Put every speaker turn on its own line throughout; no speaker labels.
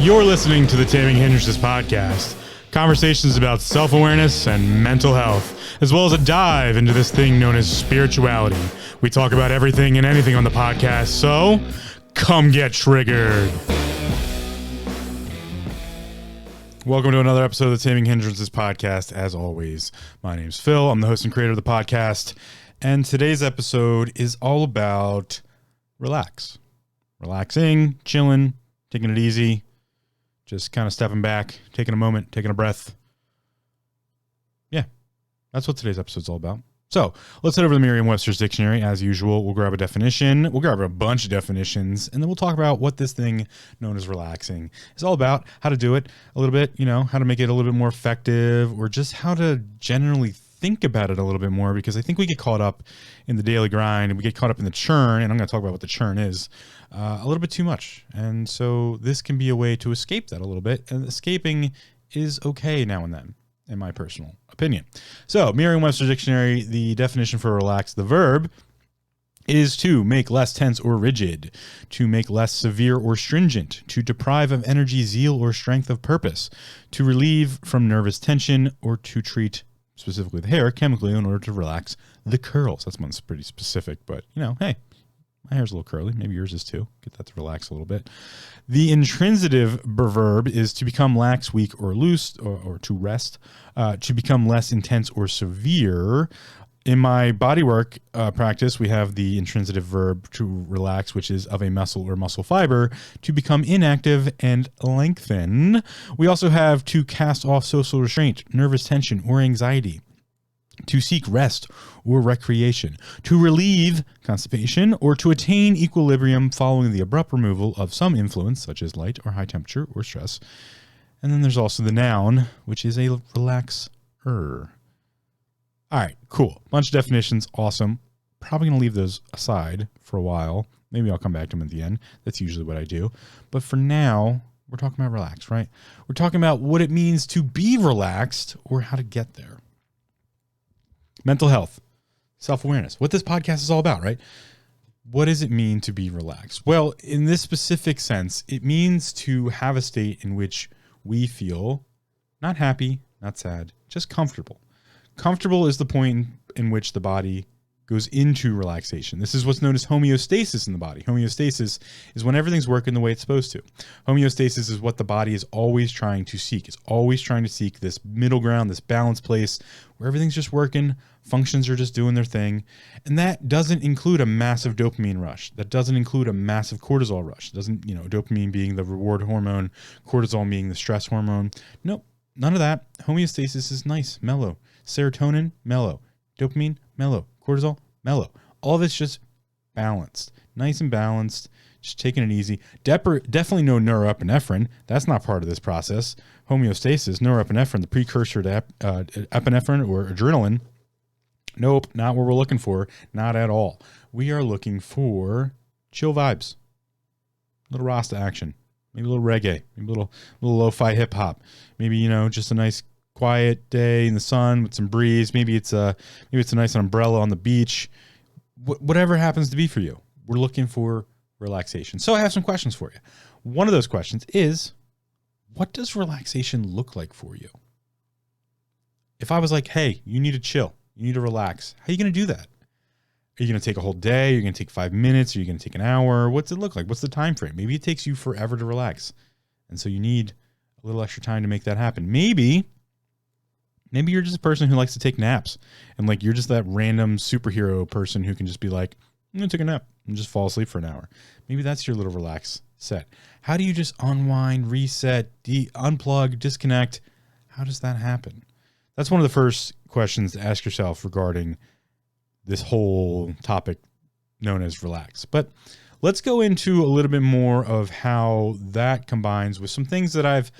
You're listening to the Taming Hindrances podcast, conversations about self-awareness and mental health, as well as a dive into this thing known as spirituality. We talk about everything and anything on the podcast, so come get triggered. Welcome to another episode of the Taming Hindrances podcast. As always, my name's Phil. I'm the host and creator of the podcast, and today's episode is all about relaxing, chilling, taking it easy. Just kind of stepping back, taking a moment, taking a breath. Yeah, that's what today's episode's all about. So let's head over to the Merriam-Webster's dictionary. As usual, we'll grab a definition. We'll grab a bunch of definitions, and then we'll talk about what this thing known as relaxing is all about, how to do it a little bit, how to make it a little bit more effective, or just how to generally think about it a little bit more, because I think we get caught up in the daily grind and we get caught up in the churn, and I'm going to talk about what the churn is a little bit too much. And so this can be a way to escape that a little bit, and escaping is okay now and then, in my personal opinion. So Merriam-Webster dictionary, the definition for relax, the verb is to make less tense or rigid, to make less severe or stringent, to deprive of energy, zeal, or strength of purpose, to relieve from nervous tension, or to treat specifically the hair chemically in order to relax the curls. That's one's pretty specific, but hey, my hair's a little curly. Maybe yours is too. Get that to relax a little bit. The intransitive verb is to become lax, weak, or loose, or to rest, to become less intense or severe. In my bodywork practice, we have the intransitive verb to relax, which is of a muscle or muscle fiber, to become inactive and lengthen. We also have to cast off social restraint, nervous tension, or anxiety, to seek rest or recreation, to relieve constipation, or to attain equilibrium following the abrupt removal of some influence, such as light or high temperature or stress. And then there's also the noun, which is a relaxer. All right, cool. Bunch of definitions. Awesome. Probably going to leave those aside for a while. Maybe I'll come back to them at the end. That's usually what I do. But for now, we're talking about relax, right? We're talking about what it means to be relaxed or how to get there. Mental health, self-awareness, what this podcast is all about, right? What does it mean to be relaxed? Well, in this specific sense, it means to have a state in which we feel not happy, not sad, just comfortable. Comfortable is the point in which the body goes into relaxation. This is what's known as homeostasis in the body. Homeostasis is when everything's working the way it's supposed to. Homeostasis is what the body is always trying to seek. It's always trying to seek this middle ground, this balanced place where everything's just working, functions are just doing their thing. And that doesn't include a massive dopamine rush. That doesn't include a massive cortisol rush. It doesn't, dopamine being the reward hormone, cortisol being the stress hormone. Nope, none of that. Homeostasis is nice, mellow. Serotonin, mellow. Dopamine, mellow. Cortisol, mellow. All of it's just balanced. Nice and balanced. Just taking it easy. Definitely no norepinephrine. That's not part of this process. Homeostasis, norepinephrine, the precursor to epinephrine or adrenaline. Nope, not what we're looking for. Not at all. We are looking for chill vibes. A little Rasta action. Maybe a little reggae. Maybe a little lo-fi hip hop. Maybe, just a nice quiet day in the sun with some breeze. Maybe it's a nice umbrella on the beach. Whatever happens to be for you, we're looking for relaxation. So I have some questions for you. One of those questions is, what does relaxation look like for you? If I was like, hey, you need to chill, you need to relax, how are you going to do that? Are you going to take a whole day? Are you going to take 5 minutes? Are you going to take an hour? What's it look like? What's the time frame? Maybe it takes you forever to relax, and so you need a little extra time to make that happen. Maybe you're just a person who likes to take naps, and you're just that random superhero person who can just be like, I'm going to take a nap and just fall asleep for an hour. Maybe that's your little relax set. How do you just unwind, reset, unplug, disconnect? How does that happen? That's one of the first questions to ask yourself regarding this whole topic known as relax. But let's go into a little bit more of how that combines with some things that I've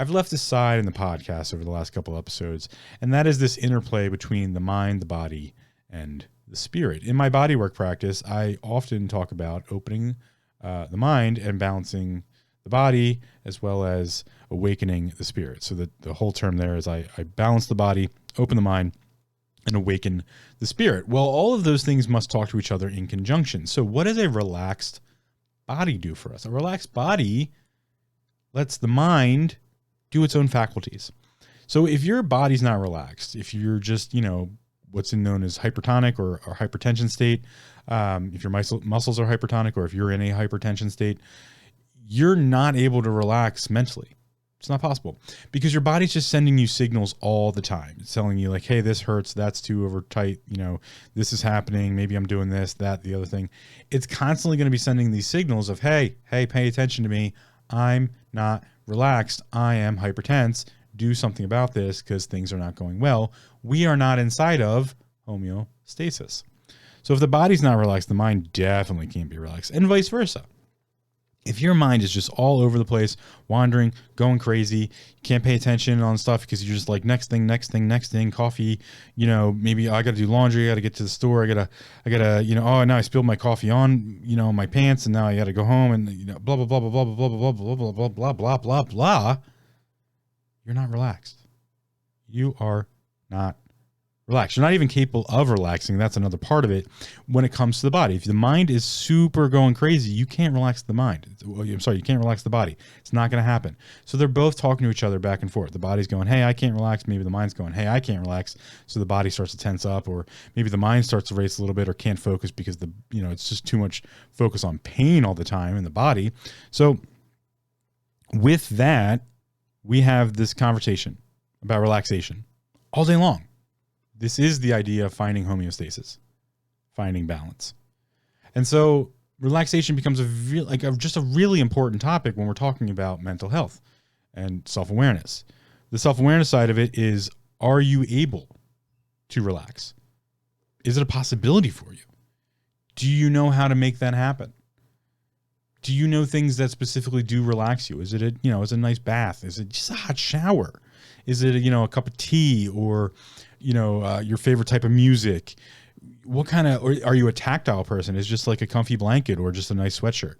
left aside in the podcast over the last couple episodes, and that is this interplay between the mind, the body, and the spirit. In my bodywork practice, I often talk about opening the mind and balancing the body, as well as awakening the spirit. So the whole term there is I balance the body, open the mind, and awaken the spirit. Well, all of those things must talk to each other in conjunction. So what does a relaxed body do for us? A relaxed body lets the mind do its own faculties. So if your body's not relaxed, if you're just, what's known as hypertonic or hypertension state, if your muscles are hypertonic, or if you're in a hypertension state, you're not able to relax mentally. It's not possible because your body's just sending you signals all the time. It's telling you like, hey, this hurts. That's too over tight. This is happening. Maybe I'm doing this, that, the other thing. It's constantly going to be sending these signals of, hey, pay attention to me. I'm not relaxed. I am hypertense. Do something about this because things are not going well. We are not inside of homeostasis. So if the body's not relaxed, the mind definitely can't be relaxed, and vice versa. If your mind is just all over the place, wandering, going crazy, you can't pay attention on stuff because you're just like next thing, coffee, maybe I got to do laundry, I got to get to the store, I got to, oh, now I spilled my coffee on, my pants, and now I got to go home and, blah, blah, blah, blah, blah, blah, blah, blah, blah, blah, blah, blah, blah, blah, blah. You're not relaxed. You are not relaxed. You're not even capable of relaxing. That's another part of it when it comes to the body. If the mind is super going crazy, you can't relax the mind. You can't relax the body. It's not going to happen. So they're both talking to each other back and forth. The body's going, hey, I can't relax. Maybe the mind's going, hey, I can't relax. So the body starts to tense up, or maybe the mind starts to race a little bit or can't focus because it's just too much focus on pain all the time in the body. So with that, we have this conversation about relaxation all day long. This is the idea of finding homeostasis, finding balance. And so relaxation becomes just a really important topic when we're talking about mental health and self-awareness. The self-awareness side of it is, are you able to relax? Is it a possibility for you? Do you know how to make that happen? Do you know things that specifically do relax you? Is it is a nice bath? Is it just a hot shower? Is it, a cup of tea, or, your favorite type of music? What kind of, or are you a tactile person? Is it just like a comfy blanket or just a nice sweatshirt?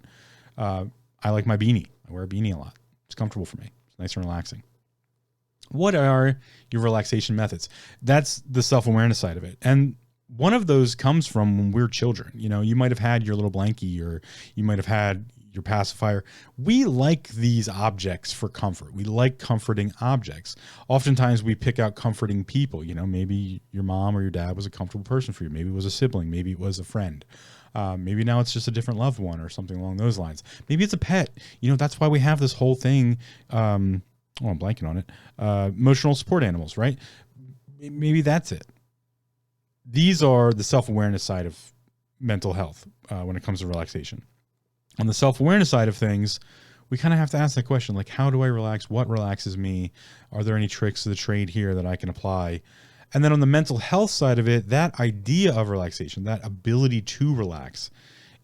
I like my beanie. I wear a beanie a lot. It's comfortable for me. It's nice and relaxing. What are your relaxation methods? That's the self-awareness side of it. And one of those comes from when we're children. You might have had your little blankie, or you might have had your pacifier. We like these objects for comfort. We like comforting objects. Oftentimes we pick out comforting people. Maybe your mom or your dad was a comfortable person for you. Maybe it was a sibling. Maybe it was a friend. Maybe now it's just a different loved one or something along those lines. Maybe it's a pet. That's why we have this whole thing. I'm blanking on it. Emotional support animals, right? Maybe that's it. These are the self-awareness side of mental health when it comes to relaxation. On the self-awareness side of things, we kind of have to ask that question, like, how do I relax? What relaxes me? Are there any tricks of the trade here that I can apply? And then on the mental health side of it, that idea of relaxation, that ability to relax,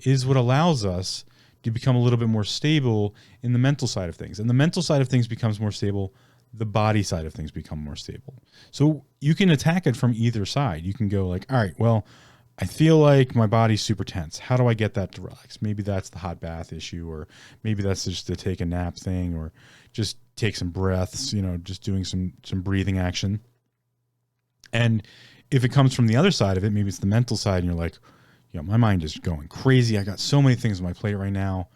is what allows us to become a little bit more stable in the mental side of things. And the mental side of things becomes more stable, the body side of things become more stable. So you can attack it from either side. You can go like, all right, well, I feel like my body's super tense. How do I get that to relax? Maybe that's the hot bath issue, or maybe that's just to take a nap thing, or just take some breaths, just doing some breathing action. And if it comes from the other side of it, maybe it's the mental side, and you're like, my mind is going crazy. I got so many things on my plate right now.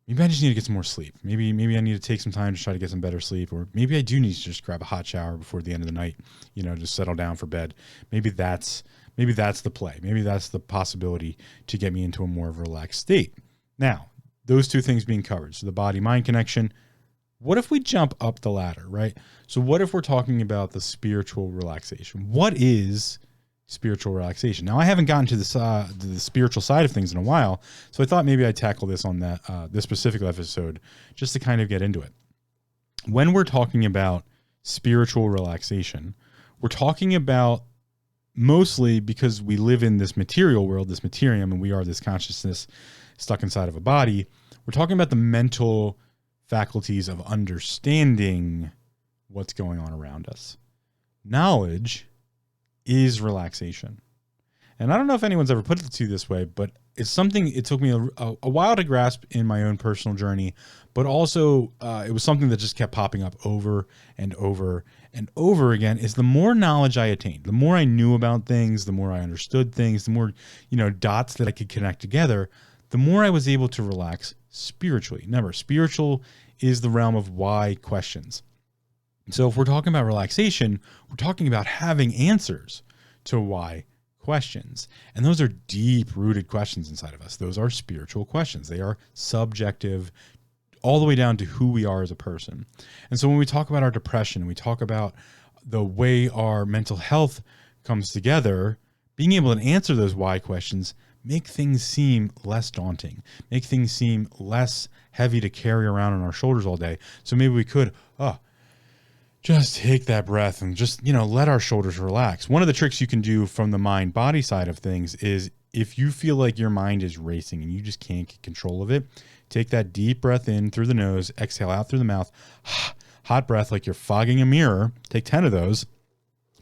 Maybe I just need to get some more sleep. Maybe I need to take some time to try to get some better sleep, or maybe I do need to just grab a hot shower before the end of the night, just settle down for bed. Maybe that's the play. Maybe that's the possibility to get me into a more relaxed state. Now, those two things being covered, so the body-mind connection. What if we jump up the ladder, right? So what if we're talking about the spiritual relaxation? What is spiritual relaxation? Now, I haven't gotten to the spiritual side of things in a while, so I thought maybe I'd tackle this on this specific episode just to kind of get into it. When we're talking about spiritual relaxation, we're talking about, mostly because we live in this material world, this materium, and we are this consciousness stuck inside of a body, we're talking about the mental faculties of understanding what's going on around us. Knowledge is relaxation. And I don't know if anyone's ever put it to you this way, but it's something it took me a while to grasp in my own personal journey, but also it was something that just kept popping up over and over and over again. Is the more knowledge I attained, the more I knew about things, the more I understood things, the more dots that I could connect together, the more I was able to relax spiritually. Remember, spiritual is the realm of why questions. So if we're talking about relaxation, we're talking about having answers to why questions. And those are deep-rooted questions inside of us. Those are spiritual questions. They are subjective all the way down to who we are as a person. And so when we talk about our depression, we talk about the way our mental health comes together, being able to answer those why questions make things seem less daunting, make things seem less heavy to carry around on our shoulders all day. So maybe we could, just take that breath and just, let our shoulders relax. One of the tricks you can do from the mind-body side of things is if you feel like your mind is racing and you just can't get control of it, take that deep breath in through the nose, exhale out through the mouth, hot breath like you're fogging a mirror. Take 10 of those.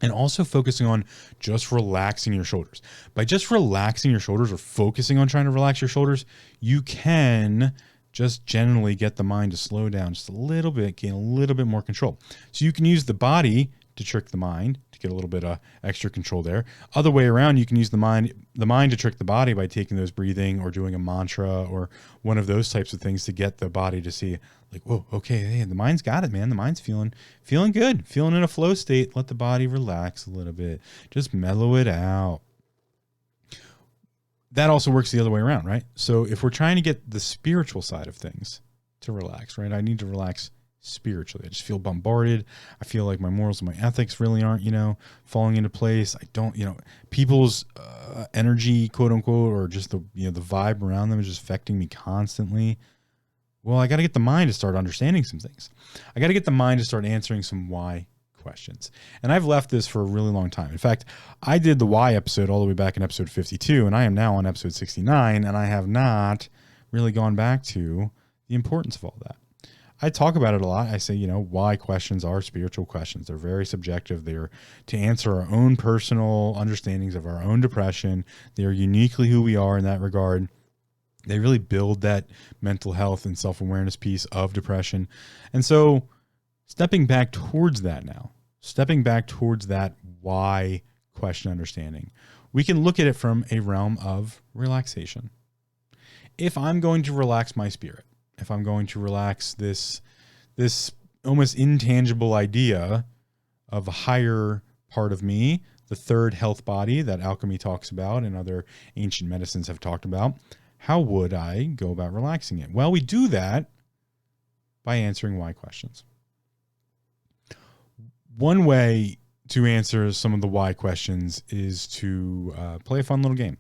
And also focusing on just relaxing your shoulders. By just relaxing your shoulders or focusing on trying to relax your shoulders, you can just generally get the mind to slow down just a little bit, gain a little bit more control. So you can use the body to trick the mind to get a little bit of extra control there. Other way around, you can use the mind to trick the body by taking those breathing or doing a mantra or one of those types of things to get the body to see like, whoa, okay, hey, the mind's got it, man. The mind's feeling good, feeling in a flow state. Let the body relax a little bit. Just mellow it out. That also works the other way around, right? So if we're trying to get the spiritual side of things to relax, right? I need to relax spiritually. I just feel bombarded. I feel like my morals and my ethics really aren't, falling into place. I don't, people's energy, quote unquote, or just the, the vibe around them is just affecting me constantly. Well, I got to get the mind to start understanding some things. I got to get the mind to start answering some why questions. And I've left this for a really long time. In fact, I did the why episode all the way back in episode 52, and I am now on episode 69, and I have not really gone back to the importance of all that. I talk about it a lot. I say, why questions are spiritual questions. They're very subjective. They're to answer our own personal understandings of our own depression. They're uniquely who we are in that regard. They really build that mental health and self-awareness piece of depression. And so stepping back towards that now, stepping back towards that why question understanding, we can look at it from a realm of relaxation. If I'm going to relax my spirit, if I'm going to relax this almost intangible idea of a higher part of me, the third health body that alchemy talks about and other ancient medicines have talked about, how would I go about relaxing it? Well, we do that by answering why questions. One way to answer some of the why questions is to play a fun little game.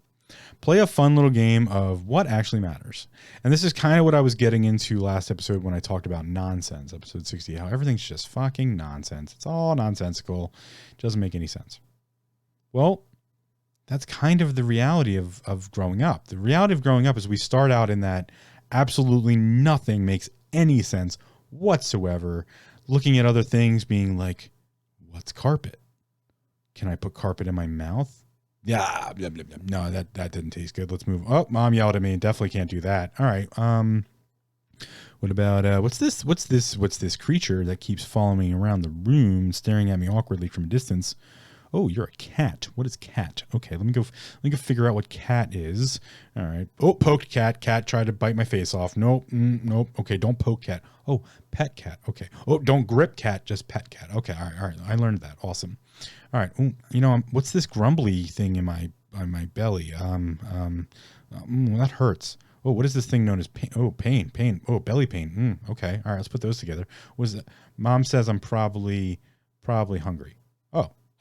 Play a fun little game of what actually matters. And this is kind of what I was getting into last episode when I talked about nonsense, episode 60, how everything's just fucking nonsense. It's all nonsensical. It doesn't make any sense. Well, that's kind of the reality of growing up. The reality of growing up is we start out in that absolutely nothing makes any sense whatsoever. Looking at other things being like, what's carpet? Can I put carpet in my mouth? Yeah, blah, blah, blah. No, that didn't taste good. Let's move. Oh, mom yelled at me. Definitely can't do that. All right. What about what's this creature that keeps following me around the room, staring at me awkwardly from a distance? Oh, you're a cat. What is cat? Okay, let me go figure out what cat is. All right. Oh, poked cat. Cat tried to bite my face off. Nope. Nope. Okay, don't poke cat. Oh, pet cat. Okay. Oh, don't grip cat. Just pet cat. Okay. All right. I learned that. Awesome. All right. Ooh, what's this grumbly thing in my belly? That hurts. Oh, what is this thing known as pain? Oh, pain. Oh, belly pain. Okay. All right. Let's put those together. What is it? Mom says I'm probably hungry.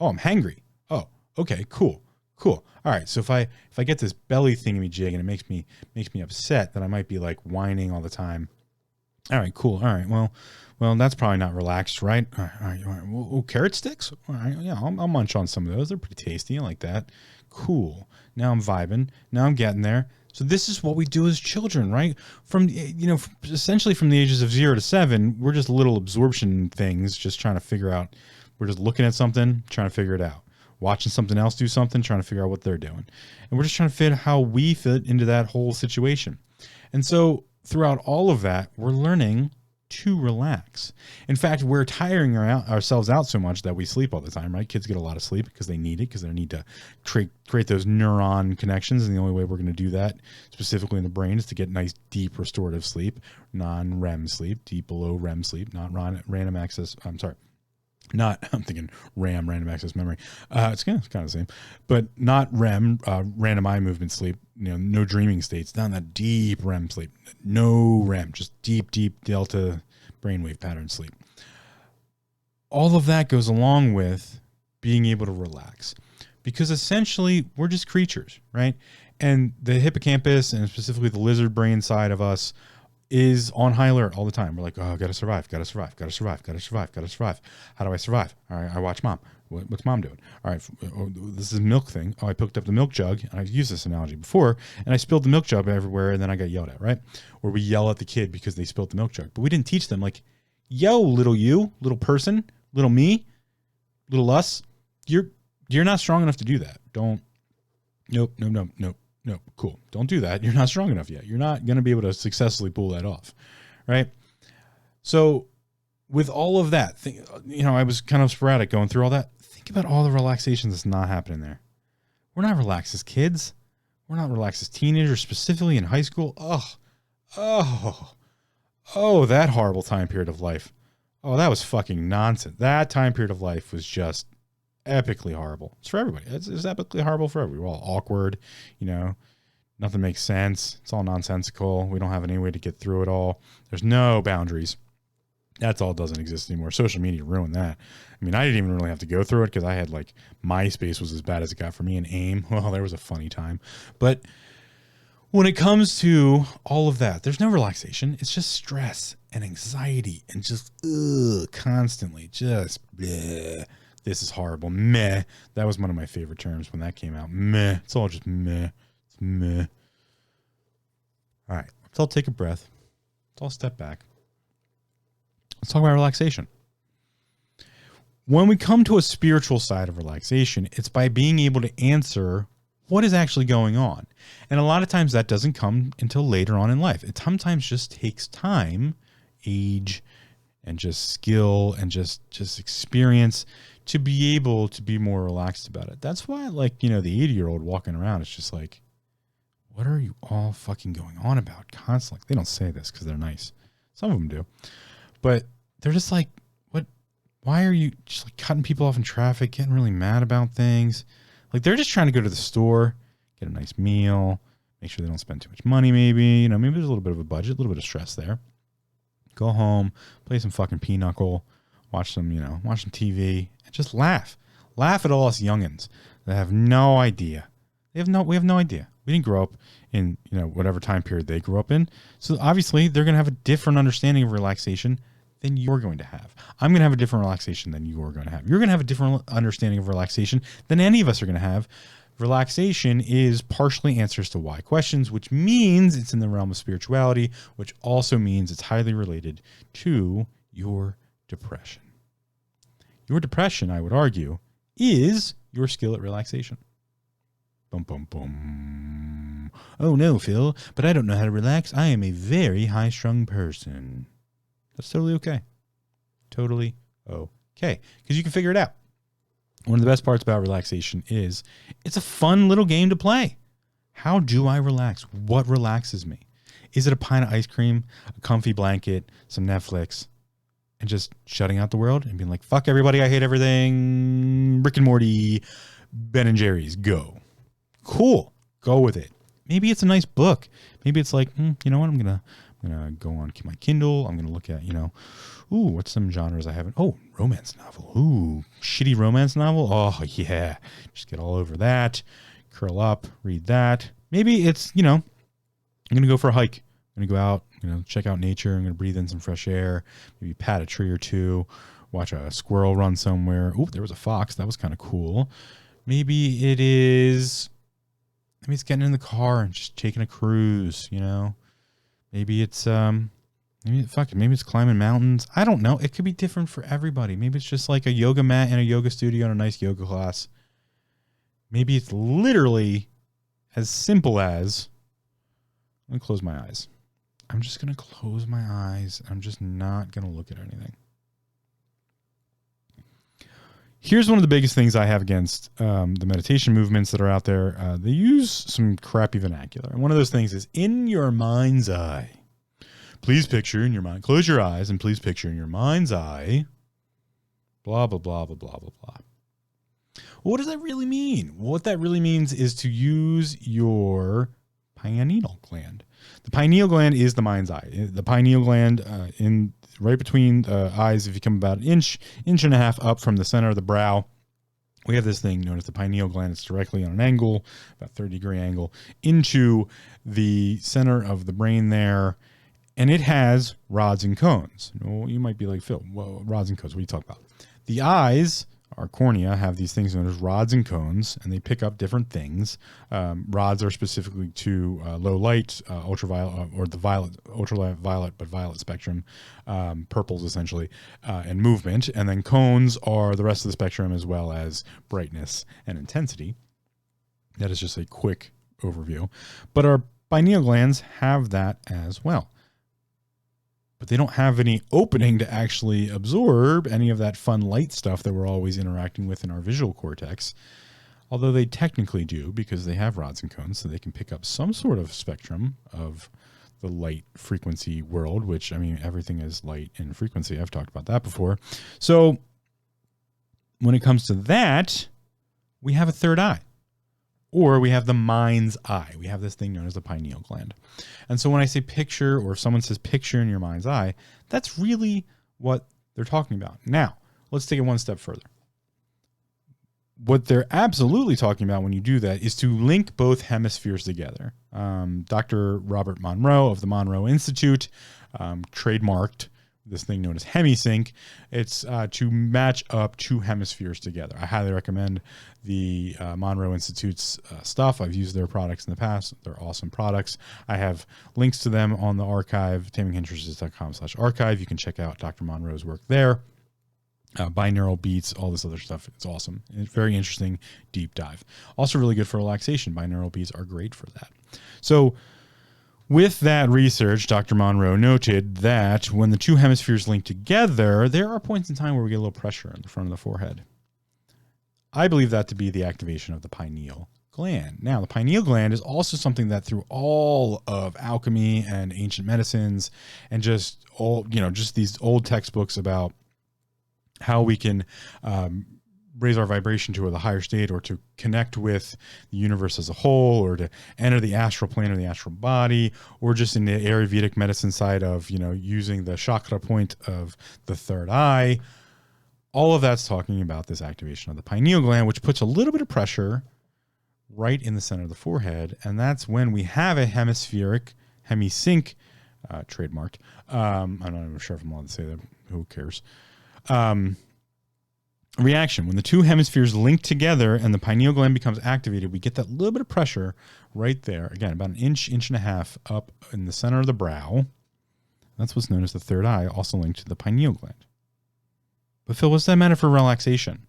Oh, I'm hangry. Oh, okay, cool. All right. So if I get this belly thingamajig and it makes me upset, then I might be like whining all the time. All right, cool. All right. Well, that's probably not relaxed, right? All right. Well, carrot sticks. All right. Yeah, I'll munch on some of those. They're pretty tasty. I like that. Cool. Now I'm vibing. Now I'm getting there. So this is what we do as children, right? From, essentially from the ages of 0 to 7, we're just little absorption things, just trying to figure out. We're just looking at something, trying to figure it out. Watching something else do something, trying to figure out what they're doing. And we're just trying to fit how we fit into that whole situation. And so throughout all of that, we're learning to relax. In fact, we're tiring ourselves out so much that we sleep all the time, right? Kids get a lot of sleep because they need it, because they need to create those neuron connections. And the only way we're going to do that specifically in the brain is to get nice, deep restorative sleep, non-REM sleep, deep below REM sleep, not random access. I'm sorry. I'm thinking RAM, random access memory. It's kind of the same, but not REM, random eye movement sleep. No dreaming states, not that deep REM sleep. No REM, just deep delta brainwave pattern sleep. All of that goes along with being able to relax, because essentially we're just creatures, right? And the hippocampus, and specifically the lizard brain side of us, is on high alert all the time. We're like, oh, gotta survive. How do I survive? All right, I watch mom. What's mom doing? All right, this is a milk thing. Oh, I picked up the milk jug, and I've used this analogy before, and I spilled the milk jug everywhere, and then I got yelled at, right? Or we yell at the kid because they spilled the milk jug. But we didn't teach them, like, yo, little you, little person, little me, little us, you're not strong enough to do that. Nope. No, cool. Don't do that. You're not strong enough yet. You're not going to be able to successfully pull that off, right? So with all of that, I was kind of sporadic going through all that. Think about all the relaxation that's not happening there. We're not relaxed as kids. We're not relaxed as teenagers, specifically in high school. Oh, that horrible time period of life. Oh, that was fucking nonsense. That time period of life was just epically horrible. It's for everybody. It's epically horrible for everybody. We're all awkward, nothing makes sense. It's all nonsensical. We don't have any way to get through it all. There's no boundaries. That's all doesn't exist anymore. Social media ruined that. I mean, I didn't even really have to go through it because I had MySpace was as bad as it got for me, and AIM. Well, there was a funny time. But when it comes to all of that, there's no relaxation. It's just stress and anxiety and just constantly just bleh. This is horrible. Meh. That was one of my favorite terms when that came out. Meh. It's all just meh. It's meh. All right. Let's all take a breath. Let's all step back. Let's talk about relaxation. When we come to a spiritual side of relaxation, it's by being able to answer what is actually going on. And a lot of times that doesn't come until later on in life. It sometimes just takes time, age, and just skill and just experience to be able to be more relaxed about it. That's why, the 80-year-old walking around is just like, what are you all fucking going on about constantly? They don't say this because they're nice. Some of them do. But they're just like, what? Why are you just cutting people off in traffic, getting really mad about things? They're just trying to go to the store, get a nice meal, make sure they don't spend too much money maybe. Maybe there's a little bit of a budget, a little bit of stress there. Go home, play some fucking pinochle, watch some TV, and just laugh. Laugh at all us youngins that have no idea. We have no idea. We didn't grow up in, whatever time period they grew up in. So obviously they're going to have a different understanding of relaxation than you're going to have. I'm going to have a different relaxation than you're going to have. You're going to have a different understanding of relaxation than any of us are going to have. Relaxation is partially answers to why questions, which means it's in the realm of spirituality, which also means it's highly related to your depression. Your depression, I would argue, is your skill at relaxation. Boom, boom, boom. Oh no, Phil, but I don't know how to relax. I am a very high-strung person. That's totally okay. Totally okay. Because you can figure it out. One of the best parts about relaxation is it's a fun little game to play. How do I relax? What relaxes me? Is it a pint of ice cream, a comfy blanket, some Netflix, and just shutting out the world and being like, fuck everybody, I hate everything, Rick and Morty, Ben and Jerry's, go. Cool. Go with it. Maybe it's a nice book. Maybe it's like, you know what, I'm gonna go on my Kindle. I'm gonna look at, what's some genres I haven't? Oh, romance novel. Ooh, shitty romance novel. Oh yeah, just get all over that. Curl up, read that. Maybe it's, I'm gonna go for a hike. I'm gonna go out, check out nature. I'm gonna breathe in some fresh air. Maybe pat a tree or two. Watch a squirrel run somewhere. Ooh, there was a fox. That was kind of cool. Maybe it's getting in the car and just taking a cruise. Maybe it's maybe it's climbing mountains. I don't know. It could be different for everybody. Maybe it's just like a yoga mat in a yoga studio and a nice yoga class. Maybe it's literally as simple as, let me close my eyes. I'm just going to close my eyes. I'm just not going to look at anything. Here's one of the biggest things I have against the meditation movements that are out there. They use some crappy vernacular. And one of those things is in your mind's eye. Please picture in your mind. Close your eyes and please picture in your mind's eye. Blah, blah, blah, blah, blah, blah, blah. What does that really mean? What that really means is to use your pineal gland. The pineal gland is the mind's eye. The pineal gland in right between eyes, if you come about an inch and a half up from the center of the brow, we have this thing known as the pineal gland. It's directly on an angle, about 30-degree angle, into the center of the brain there. And it has rods and cones. Well, you might be like, Phil, well, rods and cones, what are you talking about? The eyes, our cornea, have these things known as rods and cones, and they pick up different things. Rods are specifically to low light, ultraviolet, or the ultraviolet, but violet spectrum, purples essentially, and movement. And then cones are the rest of the spectrum, as well as brightness and intensity. That is just a quick overview. But our pineal glands have that as well. But they don't have any opening to actually absorb any of that fun light stuff that we're always interacting with in our visual cortex. Although they technically do, because they have rods and cones, so they can pick up some sort of spectrum of the light frequency world, which, I mean, everything is light and frequency. I've talked about that before. So when it comes to that, we have a third eye. Or we have the mind's eye. We have this thing known as the pineal gland. And so when I say picture, or if someone says picture in your mind's eye, that's really what they're talking about. Now, let's take it one step further. What they're absolutely talking about when you do that is to link both hemispheres together. Dr. Robert Monroe of the Monroe Institute trademarked this thing known as HemiSync. It's to match up two hemispheres together. I highly recommend the Monroe Institute's stuff. I've used their products in the past. They're awesome products. I have links to them on the archive, taminginteresses.com/archive. You can check out Dr. Monroe's work there. Binaural beats, all this other stuff. It's awesome. It's very interesting, deep dive. Also really good for relaxation. Binaural beats are great for that. So with that research, Dr. Monroe noted that when the two hemispheres link together, there are points in time where we get a little pressure in the front of the forehead. I believe that to be the activation of the pineal gland. Now, the pineal gland is also something that through all of alchemy and ancient medicines and just just these old textbooks about how we can raise our vibration to a higher state, or to connect with the universe as a whole, or to enter the astral plane or the astral body, or just in the Ayurvedic medicine side of, using the chakra point of the third eye. All of that's talking about this activation of the pineal gland, which puts a little bit of pressure right in the center of the forehead. And that's when we have a HemiSync, trademarked. I'm not even sure if I'm allowed to say that. Who cares? Reaction. When the two hemispheres link together and the pineal gland becomes activated, we get that little bit of pressure right there. Again, about an inch and a half up in the center of the brow. That's what's known as the third eye, also linked to the pineal gland. But Phil, what's that matter for relaxation?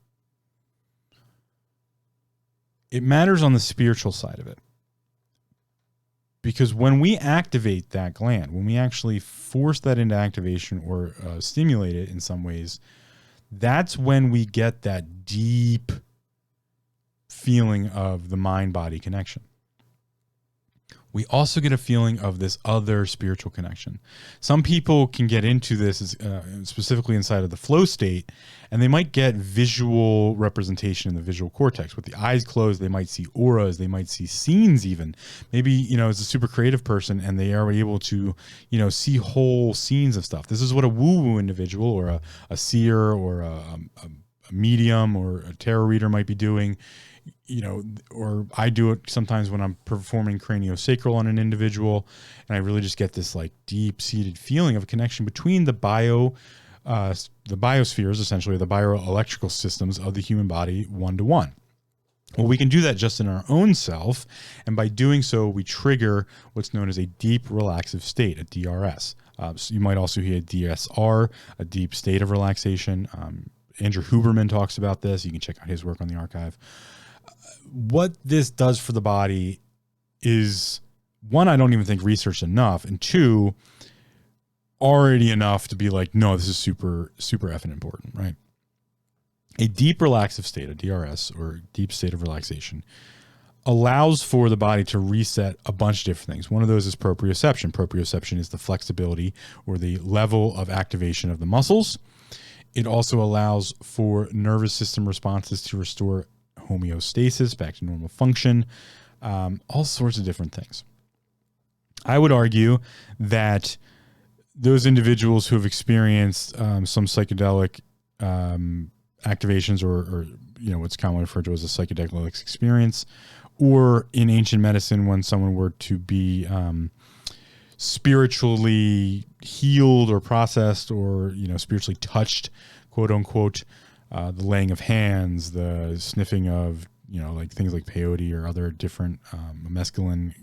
It matters on the spiritual side of it. Because when we activate that gland, when we actually force that into activation or stimulate it in some ways, that's when we get that deep feeling of the mind-body connection. We also get a feeling of this other spiritual connection. Some people can get into this specifically inside of the flow state, and they might get visual representation in the visual cortex. With the eyes closed, they might see auras, they might see scenes even. Maybe, as a super creative person, and they are able to, see whole scenes of stuff. This is what a woo-woo individual or a seer or a medium or a tarot reader might be doing. Or I do it sometimes when I'm performing craniosacral on an individual, and I really just get this like deep-seated feeling of a connection between the biospheres, essentially the bioelectrical systems of the human body, one-to-one. Well, we can do that just in our own self, and by doing so, we trigger what's known as a deep relaxive state, a DRS. So you might also hear DSR, a deep state of relaxation. Andrew Huberman talks about this. You can check out his work on the archive. What this does for the body is one, I don't even think researched enough, and two, already enough to be like, no, this is super, super effing important, right? A deep relaxive state, a DRS, or deep state of relaxation, allows for the body to reset a bunch of different things. One of those is proprioception. Proprioception is the flexibility or the level of activation of the muscles. It also allows for nervous system responses to restore homeostasis, back to normal function, all sorts of different things. I would argue that those individuals who have experienced some psychedelic activations, or what's commonly referred to as a psychedelic experience, or in ancient medicine when someone were to be spiritually healed or processed, or spiritually touched, quote unquote, the laying of hands, the sniffing of like things like peyote or other different mescaline,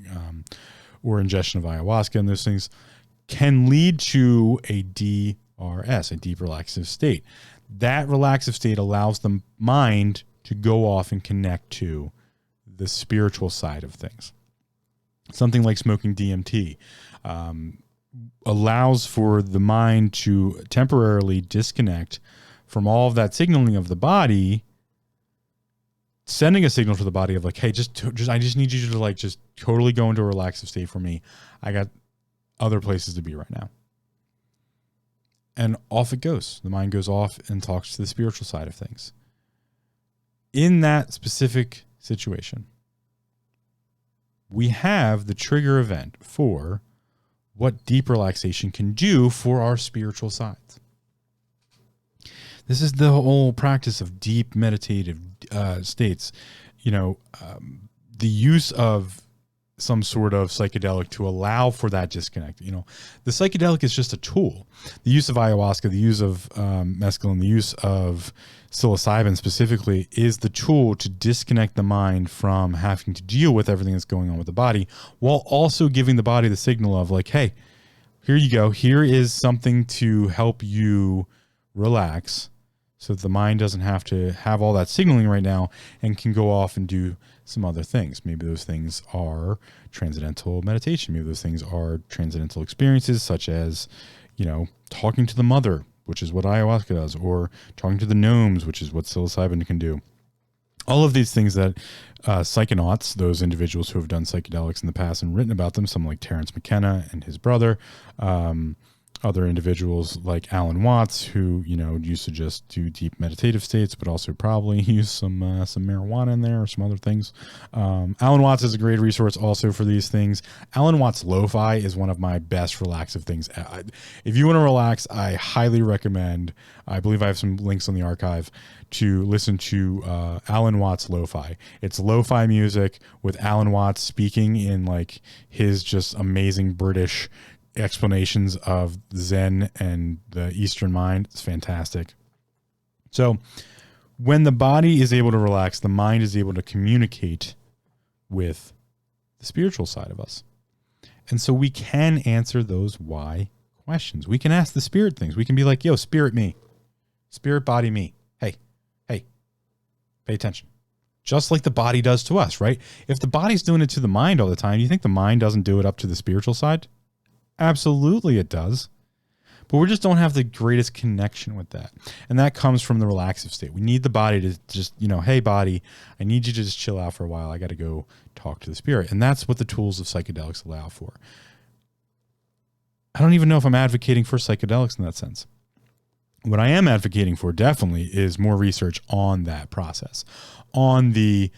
or ingestion of ayahuasca, and those things can lead to a DRS, a deep relaxive state. That relaxive state allows the mind to go off and connect to the spiritual side of things. Something like smoking DMT allows for the mind to temporarily disconnect from all of that signaling of the body, sending a signal to the body of like, hey, I just need you to like just totally go into a relaxive state for me. I got other places to be right now. And off it goes. The mind goes off and talks to the spiritual side of things. In that specific situation, we have the trigger event for what deep relaxation can do for our spiritual sides. This is the whole practice of deep meditative states. The use of some sort of psychedelic to allow for that disconnect. The psychedelic is just a tool. The use of ayahuasca, the use of mescaline, the use of psilocybin specifically is the tool to disconnect the mind from having to deal with everything that's going on with the body, while also giving the body the signal of like, hey, here you go. Here is something to help you relax so that the mind doesn't have to have all that signaling right now and can go off and do some other things. Maybe those things are transcendental meditation. Maybe those things are transcendental experiences, such as, talking to the mother, which is what ayahuasca does, or talking to the gnomes, which is what psilocybin can do. All of these things that psychonauts, those individuals who have done psychedelics in the past and written about them, someone like Terence McKenna and his brother, other individuals like Alan Watts, who used to just do deep meditative states, but also probably use some marijuana in there or some other things. Alan Watts is a great resource also for these things. Alan Watts Lo-Fi is one of my best relaxive things. If you want to relax, I highly recommend. I believe I have some links on the archive to listen to Alan Watts Lo-Fi. It's lo-fi music with Alan Watts speaking in like his just amazing British explanations of Zen and the Eastern mind. It's fantastic. So when the body is able to relax, the mind is able to communicate with the spiritual side of us. And so we can answer those why questions. We can ask the spirit things. We can be like, yo, spirit me, spirit body me. Hey, pay attention. Just like the body does to us, right? If the body's doing it to the mind all the time, you think the mind doesn't do it up to the spiritual side? Absolutely it does. But we just don't have the greatest connection with that. And that comes from the relaxive state. We need the body to just, hey, body, I need you to just chill out for a while. I got to go talk to the spirit. And that's what the tools of psychedelics allow for. I don't even know if I'm advocating for psychedelics in that sense. What I am advocating for definitely is more research on that process, on the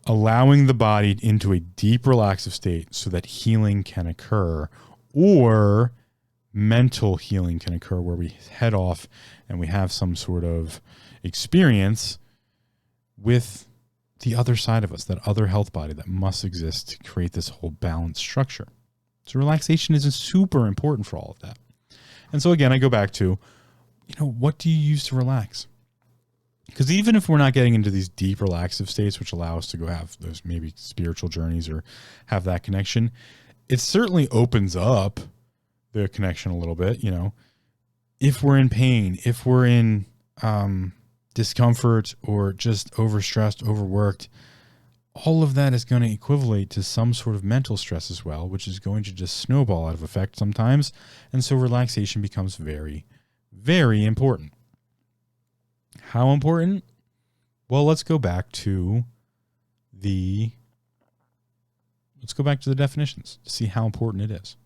allowing the body into a deep relaxive state so that healing can occur, or mental healing can occur, where we head off and we have some sort of experience with the other side of us, that other health body that must exist to create this whole balanced structure. So relaxation is super important for all of that. And so again, I go back to, what do you use to relax? Because even if we're not getting into these deep relaxive states, which allow us to go have those maybe spiritual journeys or have that connection, it certainly opens up the connection a little bit. If we're in pain, if we're in discomfort or just overstressed, overworked, all of that is going to equivalent to some sort of mental stress as well, which is going to just snowball out of effect sometimes. And so relaxation becomes very, very important. How important? Well, let's go back to the definitions to see how important it is.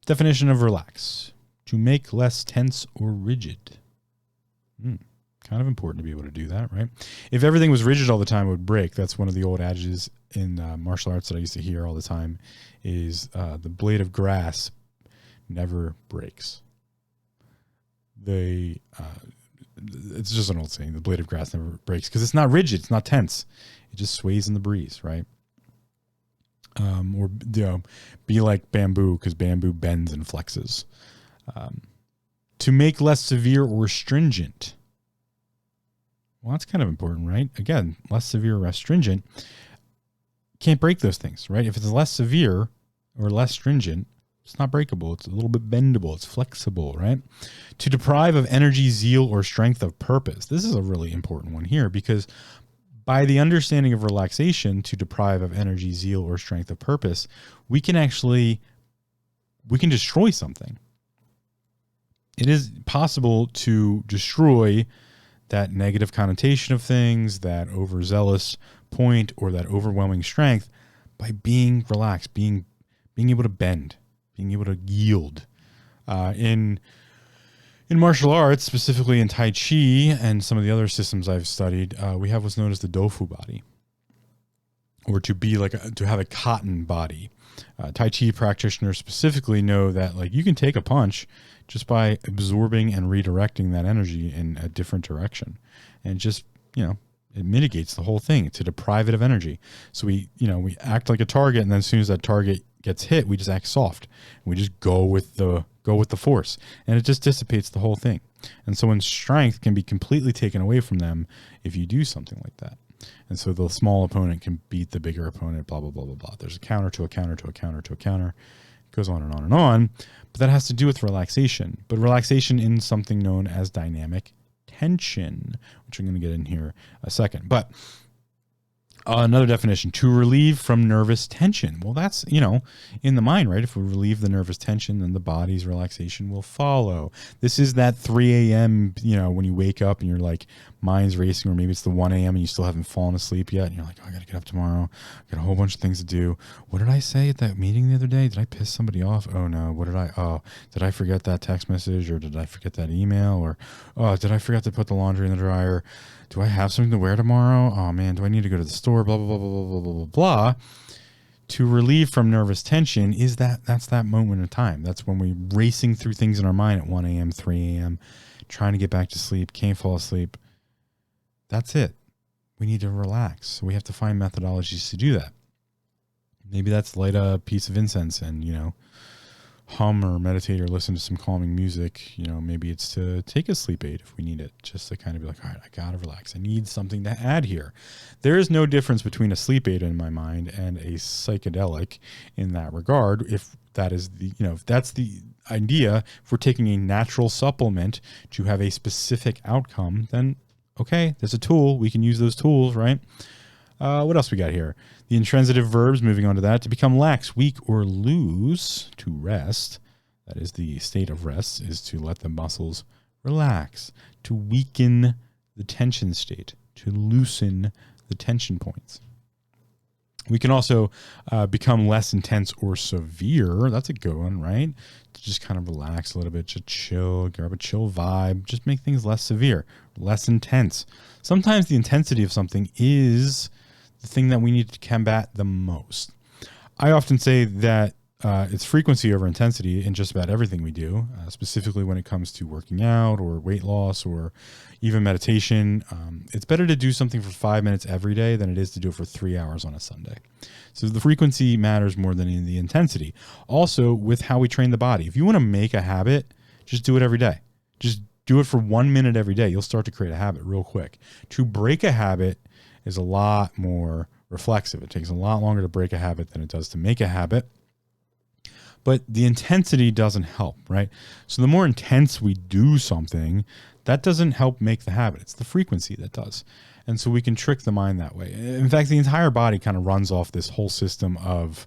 Definition of relax: to make less tense or rigid. Kind of important to be able to do that, right? If everything was rigid all the time, it would break. That's one of the old adages in martial arts that I used to hear all the time is the blade of grass never breaks. It's just an old saying, the blade of grass never breaks, because it's not rigid, it's not tense. It just sways in the breeze, right? Or be like bamboo, because bamboo bends and flexes. To make less severe or stringent. Well, that's kind of important, right? Again, less severe or astringent. Can't break those things, right? If it's less severe or less stringent, it's not breakable. It's a little bit bendable. It's flexible, right? To deprive of energy, zeal, or strength of purpose. This is a really important one here, because by the understanding of relaxation, to deprive of energy, zeal, or strength of purpose, we can destroy something. It is possible to destroy that negative connotation of things, that overzealous point, or that overwhelming strength by being relaxed, being able to bend, being able to yield. In martial arts, specifically in Tai Chi and some of the other systems I've studied, we have what's known as the Dofu body, or to have a cotton body. Tai Chi practitioners specifically know that you can take a punch just by absorbing and redirecting that energy in a different direction, and just it mitigates the whole thing to deprive it of energy. So we act like a target, and then as soon as that target gets hit, we just act soft. We just go with the force, and it just dissipates the whole thing. And so when strength can be completely taken away from them if you do something like that. And so the small opponent can beat the bigger opponent, blah, blah, blah, blah, blah. There's a counter to a counter to a counter to a counter. It goes on and on and on. But that has to do with relaxation. But relaxation in something known as dynamic tension, which I'm going to get in here a second. But another definition: to relieve from nervous tension. Well, that's, in the mind, right? If we relieve the nervous tension, then the body's relaxation will follow. This is that 3 a.m., when you wake up and you're mind's racing, or maybe it's the 1 a.m. and you still haven't fallen asleep yet. And you're like, I got to get up tomorrow. I got a whole bunch of things to do. What did I say at that meeting the other day? Did I piss somebody off? Oh no. Did I forget that text message, or did I forget that email? Or, did I forget to put the laundry in the dryer? Do I have something to wear tomorrow? Oh man, do I need to go to the store? Blah, blah, blah, blah, blah, blah, blah, blah. To relieve from nervous tension that's that moment of time. That's when we're racing through things in our mind at 1 a.m., 3 a.m., trying to get back to sleep, can't fall asleep. That's it. We need to relax. So we have to find methodologies to do that. Maybe that's light a piece of incense and, hum or meditate or listen to some calming music. Maybe it's to take a sleep aid if we need it, just to kind of be like, all right, I got to relax. I need something to add here. There is no difference between a sleep aid in my mind and a psychedelic in that regard. If that is if that's the idea, if we're taking a natural supplement to have a specific outcome, then okay, there's a tool. We can use those tools, right? What else we got here? The intransitive verbs, moving on to that: to become lax, weak, or loose. To rest, that is the state of rest, is to let the muscles relax. To weaken the tension state, to loosen the tension points. We can also become less intense or severe. That's a good one, right? To just kind of relax a little bit, just chill, grab a chill vibe, just make things less severe, less intense. Sometimes the intensity of something is the thing that we need to combat the most. I often say that it's frequency over intensity in just about everything we do, specifically when it comes to working out or weight loss or even meditation. It's better to do something for 5 minutes every day than it is to do it for 3 hours on a Sunday. So the frequency matters more than in the intensity. Also, with how we train the body. If you want to make a habit, just do it every day. Just do it for 1 minute every day. You'll start to create a habit real quick. To break a habit is a lot more reflexive. It takes a lot longer to break a habit than it does to make a habit. But the intensity doesn't help, right? So the more intense we do something, That doesn't help make the habit. It's the frequency that does. And so we can trick the mind that way. In fact, the entire body kind of runs off this whole system of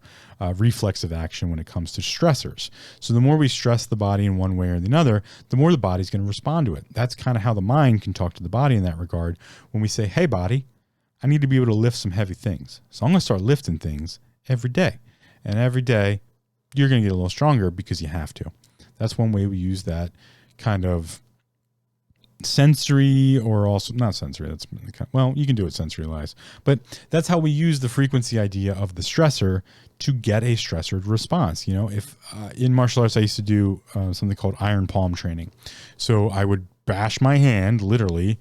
reflexive action when it comes to stressors. So the more we stress the body in one way or the other, the more the body's going to respond to it. That's kind of how the mind can talk to the body in that regard. When we say, hey, body, I need to be able to lift some heavy things. So I'm going to start lifting things every day. And every day, you're going to get a little stronger because you have to. That's one way we use that kind of sensory, or also not sensory. That's, well, you can do it sensory-wise, but that's how we use the frequency idea of the stressor to get a stressored response. You know, if in martial arts, I used to do something called iron palm training. So I would bash my hand, literally.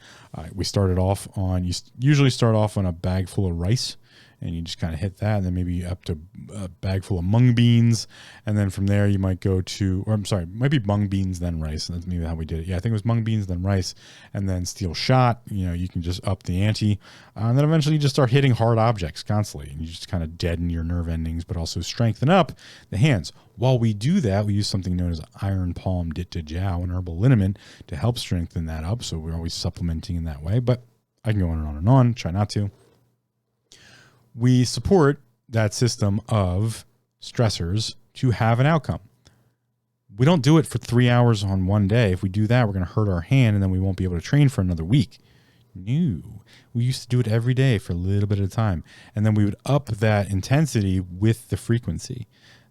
We started off on, you usually start off on a bag full of rice, and you just kind of hit that, and then maybe up to a bag full of mung beans. And then from there, you might go to, or I'm sorry, it might be mung beans, then rice. That's maybe how we did it. Yeah, I think it was mung beans, then rice, and then steel shot. You know, you can just up the ante. And then eventually you just start hitting hard objects constantly, and you just kind of deaden your nerve endings, but also strengthen up the hands. While we do that, we use something known as iron palm ditta jiao, an herbal liniment, to help strengthen that up. So we're always supplementing in that way, but I can go on and on and on, try not to. We support that system of stressors to have an outcome. We don't do it for 3 hours on one day. If we do that, we're going to hurt our hand, and then we won't be able to train for another week. No, we used to do it every day for a little bit of time, and then we would up that intensity with the frequency.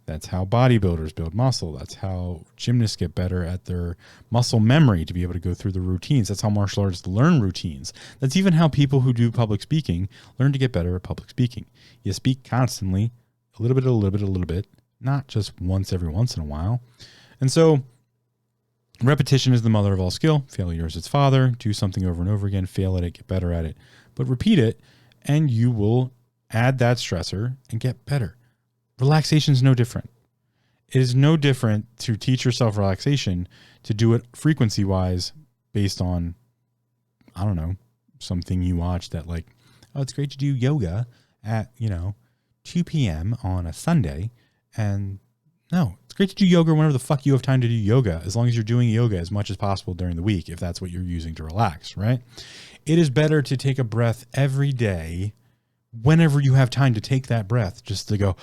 That's how bodybuilders build muscle. That's how gymnasts get better at their muscle memory to be able to go through the routines. That's how martial artists learn routines. That's even how people who do public speaking learn to get better at public speaking. You speak constantly, a little bit, not just once every once in a while. And so repetition is the mother of all skill. Failure is its father. Do something over and over again, fail at it, get better at it, but repeat it, and you will add that stressor and get better. Relaxation is no different. It is no different to teach yourself relaxation, to do it frequency-wise based on, I don't know, something you watch that like, oh, it's great to do yoga at, 2 p.m. on a Sunday. And no, it's great to do yoga whenever the fuck you have time to do yoga, as long as you're doing yoga as much as possible during the week, if that's what you're using to relax, right? It is better to take a breath every day whenever you have time to take that breath, just to go,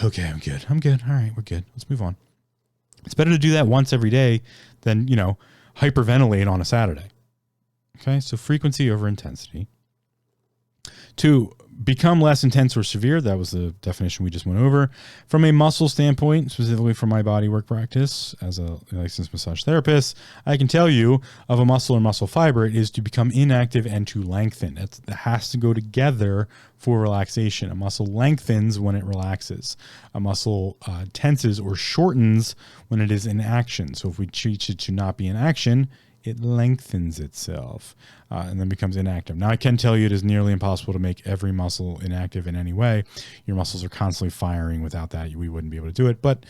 okay, I'm good. All right, we're good. Let's move on. It's better to do that once every day than, hyperventilate on a Saturday. Okay, so frequency over intensity. To become less intense or severe, that was the definition we just went over. From a muscle standpoint, specifically from my body work practice as a licensed massage therapist, I can tell you of a muscle or muscle fiber, it is to become inactive and to lengthen. That has to go together for relaxation. A muscle lengthens when it relaxes. A muscle tenses or shortens when it is in action. So if we teach it to not be in action, it lengthens itself and then becomes inactive. Now, I can tell you it is nearly impossible to make every muscle inactive in any way. Your muscles are constantly firing. Without that, we wouldn't be able to do it. But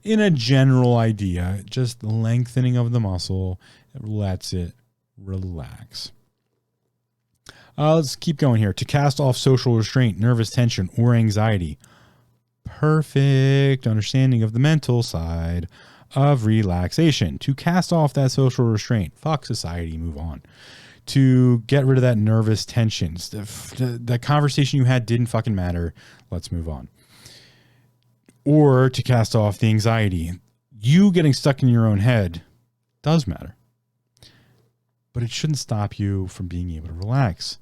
in a general idea, just lengthening of the muscle lets it relax. Let's keep going here. To cast off social restraint, nervous tension, or anxiety. Perfect understanding of the mental side of relaxation. To cast off that social restraint. Fuck society, move on. To get rid of that nervous tension. That conversation you had didn't fucking matter. Let's move on. Or to cast off the anxiety. You getting stuck in your own head does matter. But it shouldn't stop you from being able to relax.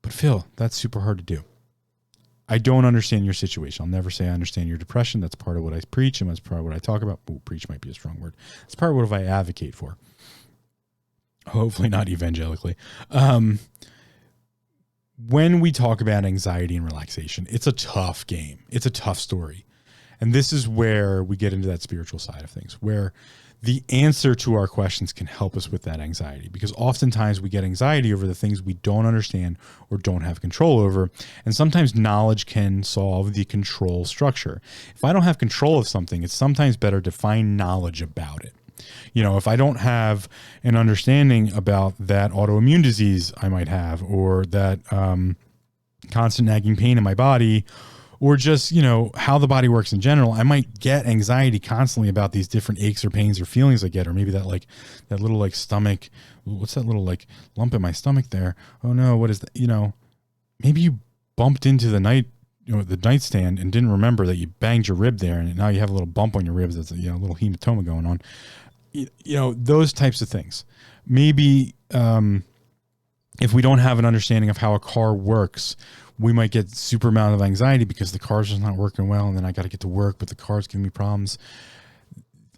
But Phil, that's super hard to do. I don't understand your situation. I'll never say I understand your depression. That's part of what I preach, and that's part of what I talk about. Ooh, preach might be a strong word. It's part of what I advocate for. Hopefully not evangelically. When we talk about anxiety and relaxation, it's a tough game. It's a tough story. And this is where we get into that spiritual side of things, where the answer to our questions can help us with that anxiety, because oftentimes we get anxiety over the things we don't understand or don't have control over. And sometimes knowledge can solve the control structure. If I don't have control of something, it's sometimes better to find knowledge about it. If I don't have an understanding about that autoimmune disease I might have, or that constant nagging pain in my body, or just, you know, how the body works in general, I might get anxiety constantly about these different aches or pains or feelings I get, or maybe that like that little like stomach, what's that little like lump in my stomach there? Oh no, what is that? You know, maybe you bumped into the nightstand and didn't remember that you banged your rib there, and now you have a little bump on your ribs. That's a, you know, a little hematoma going on. You know, those types of things. Maybe if we don't have an understanding of how a car works, we might get super amount of anxiety because the car's just not working well, and then I got to get to work, but the car's giving me problems.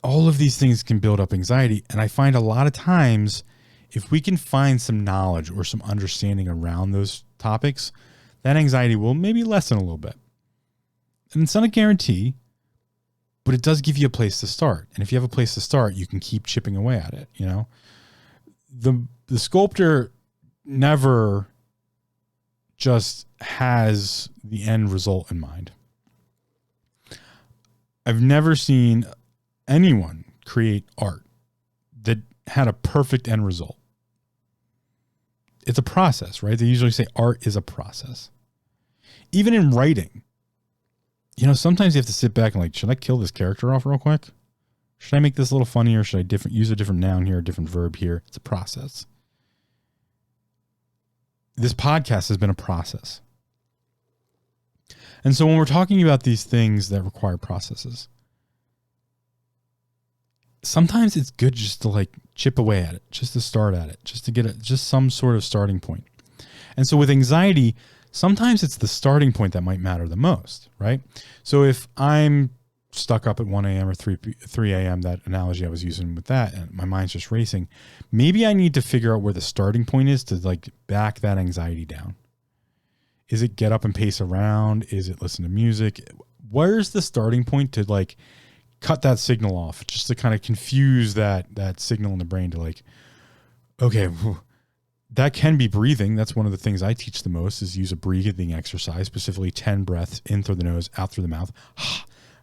All of these things can build up anxiety, and I find a lot of times if we can find some knowledge or some understanding around those topics, that anxiety will maybe lessen a little bit. And it's not a guarantee, but it does give you a place to start. And if you have a place to start, you can keep chipping away at it. You know, the sculptor never just has the end result in mind. I've never seen anyone create art that had a perfect end result. It's a process, right? They usually say art is a process. Even in writing, you know, sometimes you have to sit back and like, should I kill this character off real quick? Should I make this a little funnier? Should I use a different noun here, a different verb here? It's a process. This podcast has been a process. And so when we're talking about these things that require processes, sometimes it's good just to like chip away at it, just to start at it, just to get just some sort of starting point. And so with anxiety, sometimes it's the starting point that might matter the most, right? So if I'm stuck up at 1 a.m. or 3 a.m., that analogy I was using with that, and my mind's just racing, maybe I need to figure out where the starting point is to like back that anxiety down. Is it get up and pace around? Is it listen to music? Where's the starting point to like cut that signal off, just to kind of confuse that signal in the brain to like, okay, that can be breathing. That's one of the things I teach the most is use a breathing exercise, specifically 10 breaths in through the nose, out through the mouth,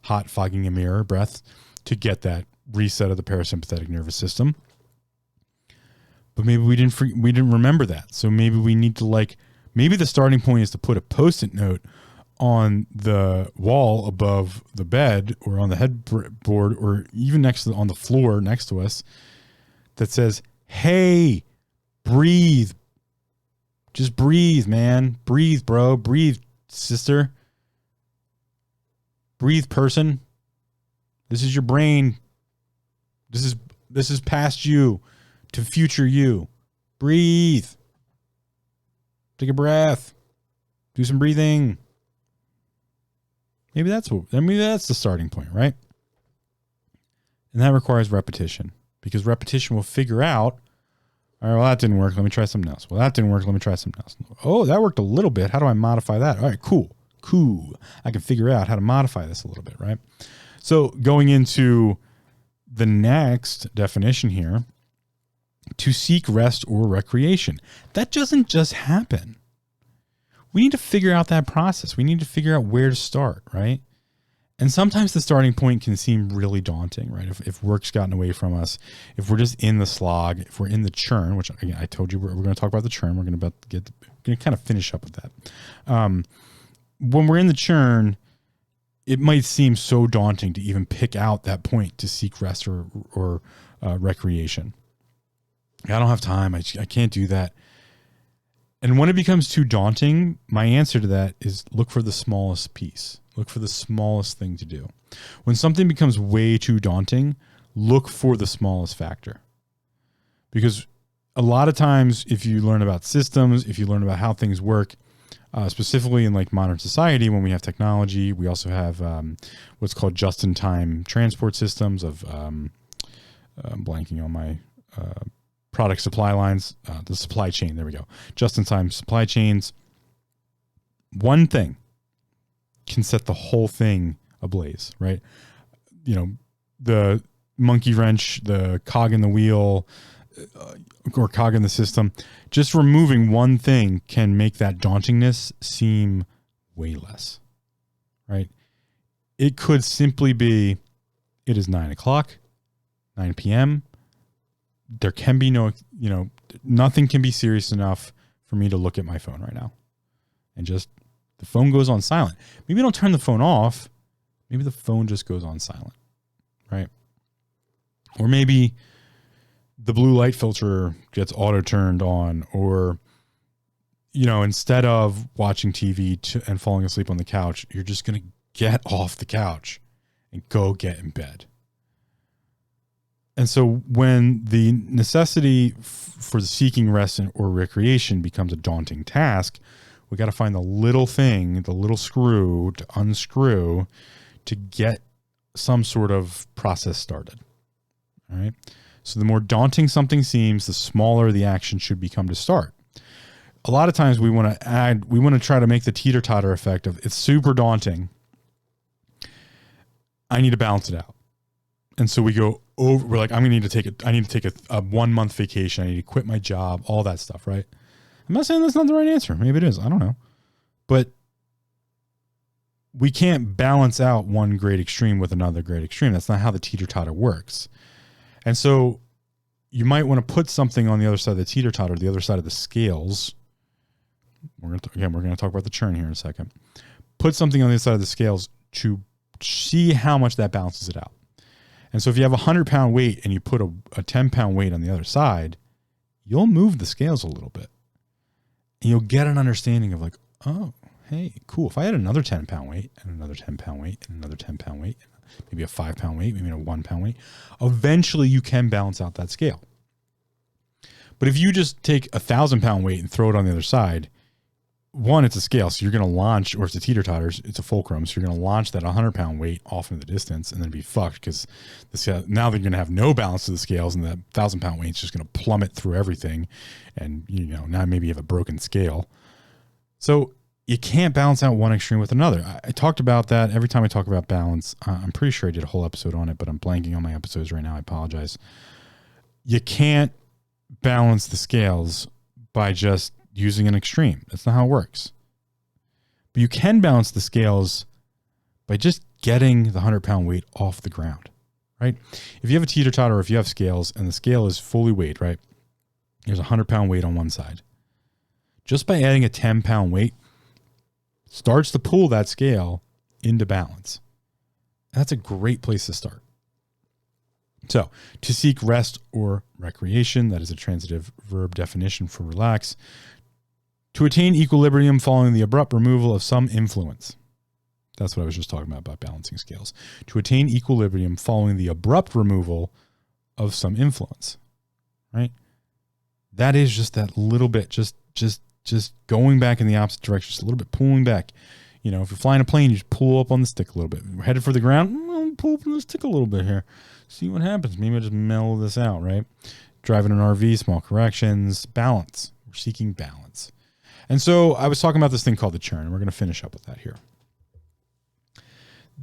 hot fogging a mirror breath to get that reset of the parasympathetic nervous system. But maybe we didn't remember that. So maybe we need to maybe the starting point is to put a Post-it note on the wall above the bed or on the headboard or even on the floor next to us that says, hey, breathe. Just breathe, man. Breathe, bro. Breathe, sister. Breathe, person. This is your brain. This is past you to future you. Breathe. Take a breath. Do some breathing. Maybe that's the starting point, right? And that requires repetition, because repetition will figure out, all right, well, that didn't work. Let me try something else. Well, that didn't work. Let me try something else. Oh, that worked a little bit. How do I modify that? All right, cool. I can figure out how to modify this a little bit, right? So going into the next definition here, to seek rest or recreation. That doesn't just happen. We need to figure out that process. We need to figure out where to start, right? And sometimes the starting point can seem really daunting, right? If work's gotten away from us, if we're just in the slog, if we're in the churn, which again, I told you we're going to talk about the churn. We're going to kind of finish up with that. When we're in the churn, it might seem so daunting to even pick out that point to seek rest or recreation. I don't have time. I can't do that. And when it becomes too daunting, my answer to that is look for the smallest piece. Look for the smallest thing to do. When something becomes way too daunting, look for the smallest factor. Because a lot of times, if you learn about systems, if you learn about how things work, specifically in like modern society, when we have technology, we also have what's called just-in-time transport systems of I'm blanking on my product supply lines, the supply chain. There we go. Just-in-time supply chains. One thing can set the whole thing ablaze, right? You know, the monkey wrench, the cog in the wheel, or cog in the system. Just removing one thing can make that dauntingness seem way less, right? It could simply be, it is 9 p.m. There can be nothing can be serious enough for me to look at my phone right now and just The phone goes on silent. Maybe don't turn the phone off. Maybe the phone just goes on silent, right? Or maybe the blue light filter gets auto turned on, or, you know, instead of watching TV and falling asleep on the couch, you're just going to get off the couch and go get in bed. And so when the necessity for seeking rest or recreation becomes a daunting task, we got to find the little thing, the little screw to unscrew to get some sort of process started. All right. So the more daunting something seems, the smaller the action should become to start. A lot of times we want to try to make the teeter-totter effect of it's super daunting. I need to balance it out. And so we go over, we're like, I need to take a 1 month vacation. I need to quit my job, all that stuff, right? I'm not saying that's not the right answer. Maybe it is. I don't know. But we can't balance out one great extreme with another great extreme. That's not how the teeter-totter works. And so you might want to put something on the other side of the teeter-totter, the other side of the scales. We're going to talk about the churn here in a second. Put something on the other side of the scales to see how much that balances it out. And so if you have a 100-pound weight and you put a 10-pound weight on the other side, you'll move the scales a little bit. And you'll get an understanding of like, oh, hey, cool. If I had another 10-pound weight and another 10-pound weight and another 10-pound weight, maybe a 5-pound weight, maybe a 1-pound weight, eventually you can balance out that scale. But if you just take a 1,000-pound weight and throw it on the other side, one, it's a scale, so you're going to launch, or it's a teeter-totters, it's a fulcrum, so you're going to launch that 100-pound weight off into the distance and then be fucked because now they're going to have no balance to the scales, and that 1,000-pound weight's just going to plummet through everything, and now maybe you have a broken scale. So you can't balance out one extreme with another. I talked about that every time I talk about balance. I'm pretty sure I did a whole episode on it, but I'm blanking on my episodes right now. I apologize. You can't balance the scales by just using an extreme. That's not how it works. But you can balance the scales by just getting the 100-pound weight off the ground, right? If you have a teeter-totter, or if you have scales and the scale is fully weighed, right? There's a 100-pound weight on one side. Just by adding a 10-pound weight starts to pull that scale into balance. That's a great place to start. So, to seek rest or recreation, that is a transitive verb definition for relax. To attain equilibrium following the abrupt removal of some influence. That's what I was just talking about balancing scales. To attain equilibrium following the abrupt removal of some influence, right? That is just that little bit, just going back in the opposite direction, just a little bit pulling back. If you're flying a plane, you just pull up on the stick a little bit. We're headed for the ground, pull up on the stick a little bit here. See what happens. Maybe I just mellow this out, right? Driving an RV, small corrections, balance. We're seeking balance. And so I was talking about this thing called the churn, and we're going to finish up with that here.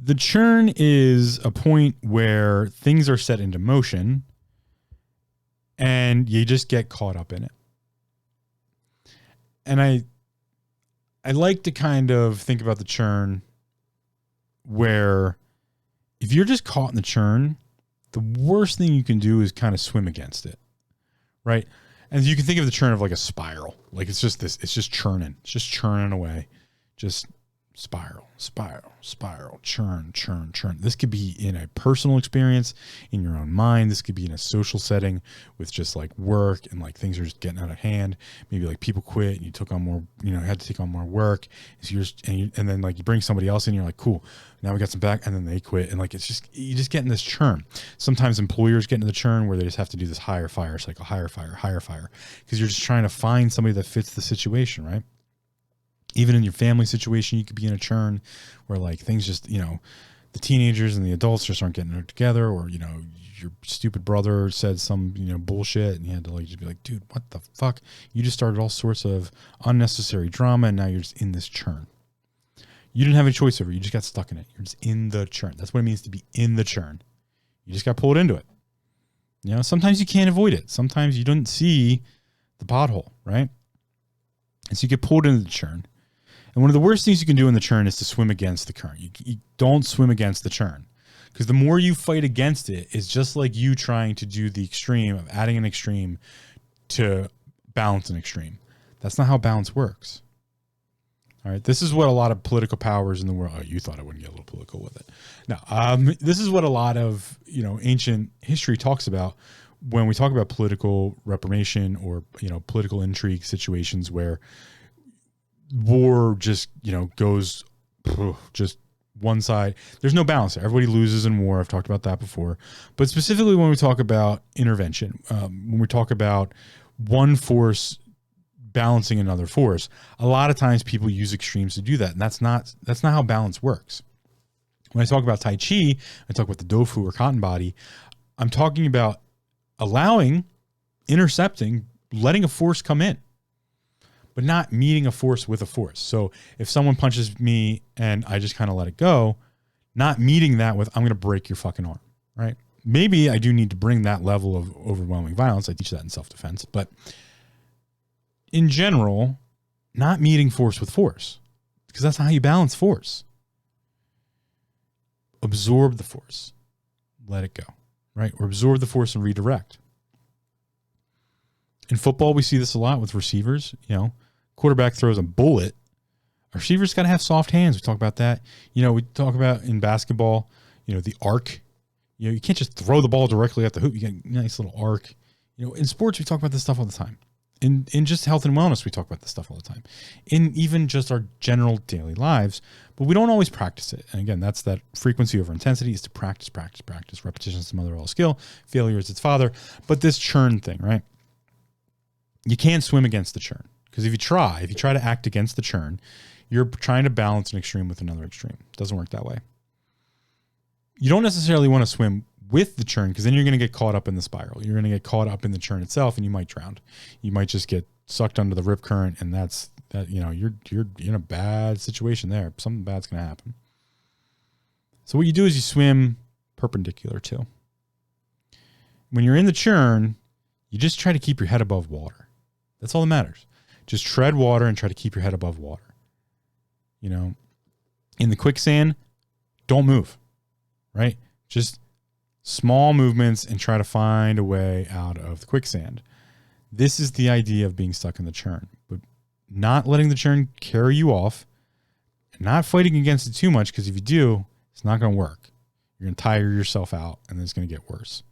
The churn is a point where things are set into motion and you just get caught up in it. And I like to kind of think about the churn where if you're just caught in the churn, the worst thing you can do is kind of swim against it, right? And you can think of the churn of like a spiral. Like it's just churning. It's just churning away. Just spiral, churn. This could be in a personal experience, in your own mind. This could be in a social setting with just like work and like things are just getting out of hand. Maybe like people quit and you took on more, had to take on more work. So and then like you bring somebody else in, you're like, cool, now we got some back, and then they quit. And like, you just get in this churn. Sometimes employers get into the churn where they just have to do this hire fire cycle, hire fire. Because you're just trying to find somebody that fits the situation, right? Even in your family situation, you could be in a churn where like things just, the teenagers and the adults just aren't getting it together, or, your stupid brother said some, bullshit, and you had to like just be like, dude, what the fuck? You just started all sorts of unnecessary drama, and now you're just in this churn. You didn't have a choice over it. You just got stuck in it. You're just in the churn. That's what it means to be in the churn. You just got pulled into it. Sometimes you can't avoid it. Sometimes you don't see the pothole, right? And so you get pulled into the churn. And one of the worst things you can do in the churn is to swim against the current. You don't swim against the churn, because the more you fight against it, it's just like you trying to do the extreme of adding an extreme to balance an extreme. That's not how balance works. All right. This is what a lot of political powers in the world. Oh, you thought I wouldn't get a little political with it. No. This is what a lot of, ancient history talks about when we talk about political reformation or, political intrigue situations where war just, goes just one side. There's no balance there. Everybody loses in war. I've talked about that before. But specifically when we talk about intervention, when we talk about one force balancing another force, a lot of times people use extremes to do that. And that's not how balance works. When I talk about Tai Chi, I talk about the Dofu or cotton body. I'm talking about allowing, intercepting, letting a force come in, but not meeting a force with a force. So if someone punches me and I just kind of let it go, not meeting that with, I'm going to break your fucking arm, right? Maybe I do need to bring that level of overwhelming violence. I teach that in self-defense, but in general, not meeting force with force, because that's not how you balance force. Absorb the force, let it go, right? Or absorb the force and redirect. In football, we see this a lot with receivers. Quarterback throws a bullet. A receiver's got to have soft hands. We talk about that. We talk about in basketball, the arc. You can't just throw the ball directly at the hoop. You get a nice little arc. In sports, we talk about this stuff all the time. In just health and wellness, we talk about this stuff all the time. In even just our general daily lives, but we don't always practice it. And again, that's that frequency over intensity is to practice. Repetition is the mother of all skill. Failure is its father. But this churn thing, right? You can't swim against the churn. Because if you try to act against the churn, you're trying to balance an extreme with another extreme. It doesn't work that way. You don't necessarily want to swim with the churn, because then you're going to get caught up in the spiral. You're going to get caught up in the churn itself, and you might drown. You might just get sucked under the rip current, and you're in a bad situation there. Something bad's going to happen. So what you do is you swim perpendicular to. When you're in the churn, you just try to keep your head above water. That's all that matters. Just tread water and try to keep your head above water. In the quicksand, don't move, right? Just small movements and try to find a way out of the quicksand. This is the idea of being stuck in the churn, but not letting the churn carry you off and not fighting against it too much, because if you do, it's not going to work. You're going to tire yourself out, and then it's going to get worse.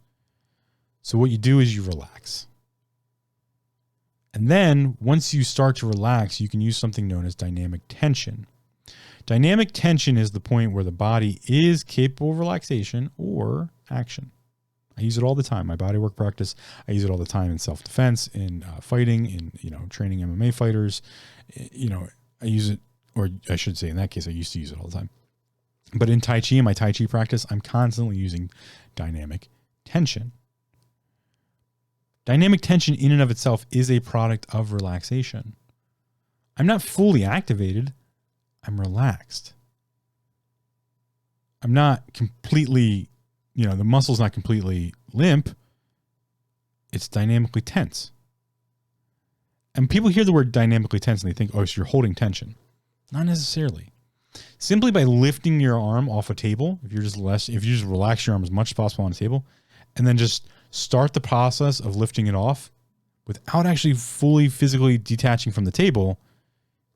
So what you do is you relax. And then once you start to relax, you can use something known as dynamic tension. Dynamic tension is the point where the body is capable of relaxation or action. I use it all the time. My bodywork practice, I use it all the time in self-defense, in fighting, in training MMA fighters. I use it, or I should say in that case, I used to use it all the time. But in Tai Chi, in my Tai Chi practice, I'm constantly using dynamic tension. Dynamic tension in and of itself is a product of relaxation. I'm not fully activated. I'm relaxed. I'm not completely, the muscle's not completely limp. It's dynamically tense. And people hear the word dynamically tense and they think, oh, so you're holding tension. Not necessarily. Simply by lifting your arm off a table, if you just relax your arm as much as possible on a table, and then just start the process of lifting it off without actually fully physically detaching from the table,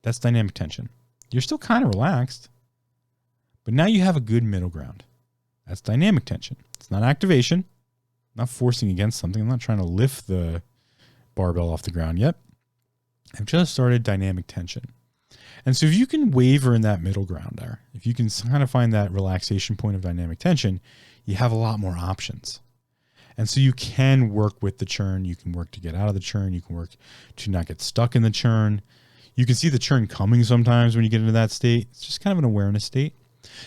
that's dynamic tension. You're still kind of relaxed, but now you have a good middle ground. That's dynamic tension. It's not activation. I'm not forcing against something. I'm not trying to lift the barbell off the ground yet. I've just started dynamic tension. And so if you can waver in that middle ground there, if you can kind of find that relaxation point of dynamic tension, you have a lot more options. And so you can work with the churn. You can work to get out of the churn. You can work to not get stuck in the churn. You can see the churn coming sometimes when you get into that state. It's just kind of an awareness state.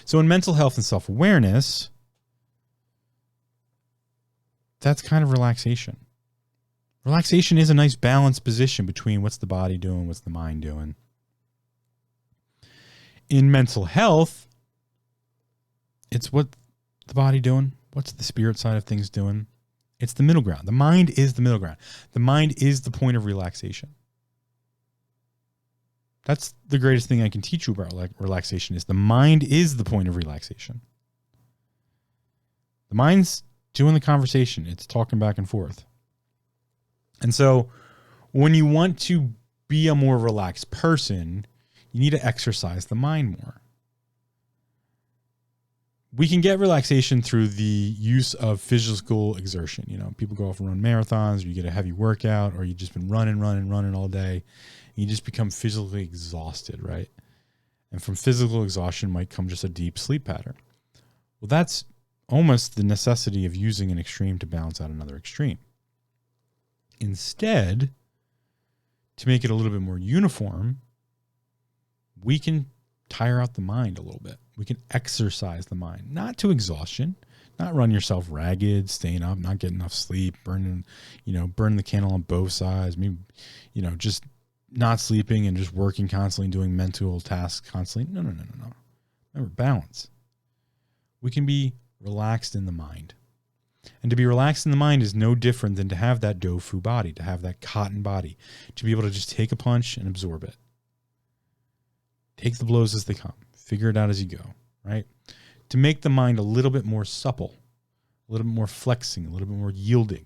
So in mental health and self-awareness, that's kind of relaxation. Relaxation is a nice balanced position between what's the body doing, what's the mind doing. In mental health, it's what the body doing, what's the spirit side of things doing. It's the middle ground. The mind is the middle ground. The mind is the point of relaxation. That's the greatest thing I can teach you about relaxation is the mind is the point of relaxation. The mind's doing the conversation. It's talking back and forth. And so when you want to be a more relaxed person, You need to exercise the mind more. We can get relaxation through the use of physical exertion. You know, people go off and run marathons, or you get a heavy workout, or you've just been running all day. And you just become physically exhausted, right? And from physical exhaustion might come just a deep sleep pattern. Well, that's almost the necessity of using an extreme to balance out another extreme. Instead, to make it a little bit more uniform, we can tire out the mind a little bit. We can exercise the mind, not to exhaustion, not run yourself ragged, staying up, not getting enough sleep, burning the candle on both sides. Maybe, just not sleeping and just working constantly, doing mental tasks constantly. No. Remember, balance. We can be relaxed in the mind. And to be relaxed in the mind is no different than to have that tofu body, to have that cotton body, to be able to just take a punch and absorb it. Take the blows as they come. Figure it out as you go, right? To make the mind a little bit more supple, a little bit more flexing, a little bit more yielding.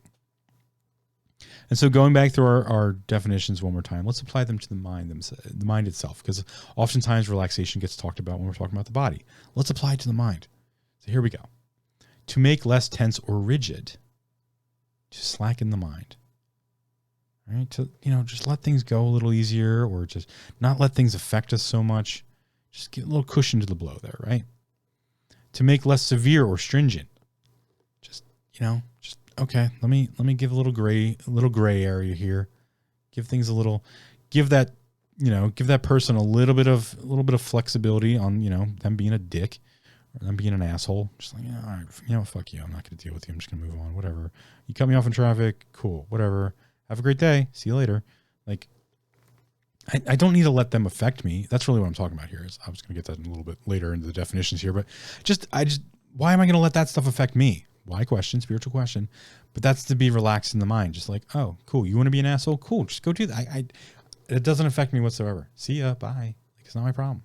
And so going back through our definitions one more time, let's apply them to the mind itself, because oftentimes relaxation gets talked about when we're talking about the body. Let's apply it to the mind. So here we go. To make less tense or rigid, to slacken the mind. Right? To, just let things go a little easier, or just not let things affect us so much. Just get a little cushion to the blow there, right? To make less severe or stringent. Just okay, let me give a little gray area here. Give that person a little bit of flexibility on, them being a dick or them being an asshole. Just like, all right, fuck you. I'm not going to deal with you. I'm just going to move on. Whatever. You cut me off in traffic. Cool. Whatever. Have a great day. See you later. Like, I don't need to let them affect me. That's really what I'm talking about here. I was going to get that a little bit later into the definitions here, but why am I going to let that stuff affect me? Why question, spiritual question. But that's to be relaxed in the mind. Just like, oh, cool. You want to be an asshole? Cool. Just go do that. It doesn't affect me whatsoever. See ya. Bye. It's not my problem.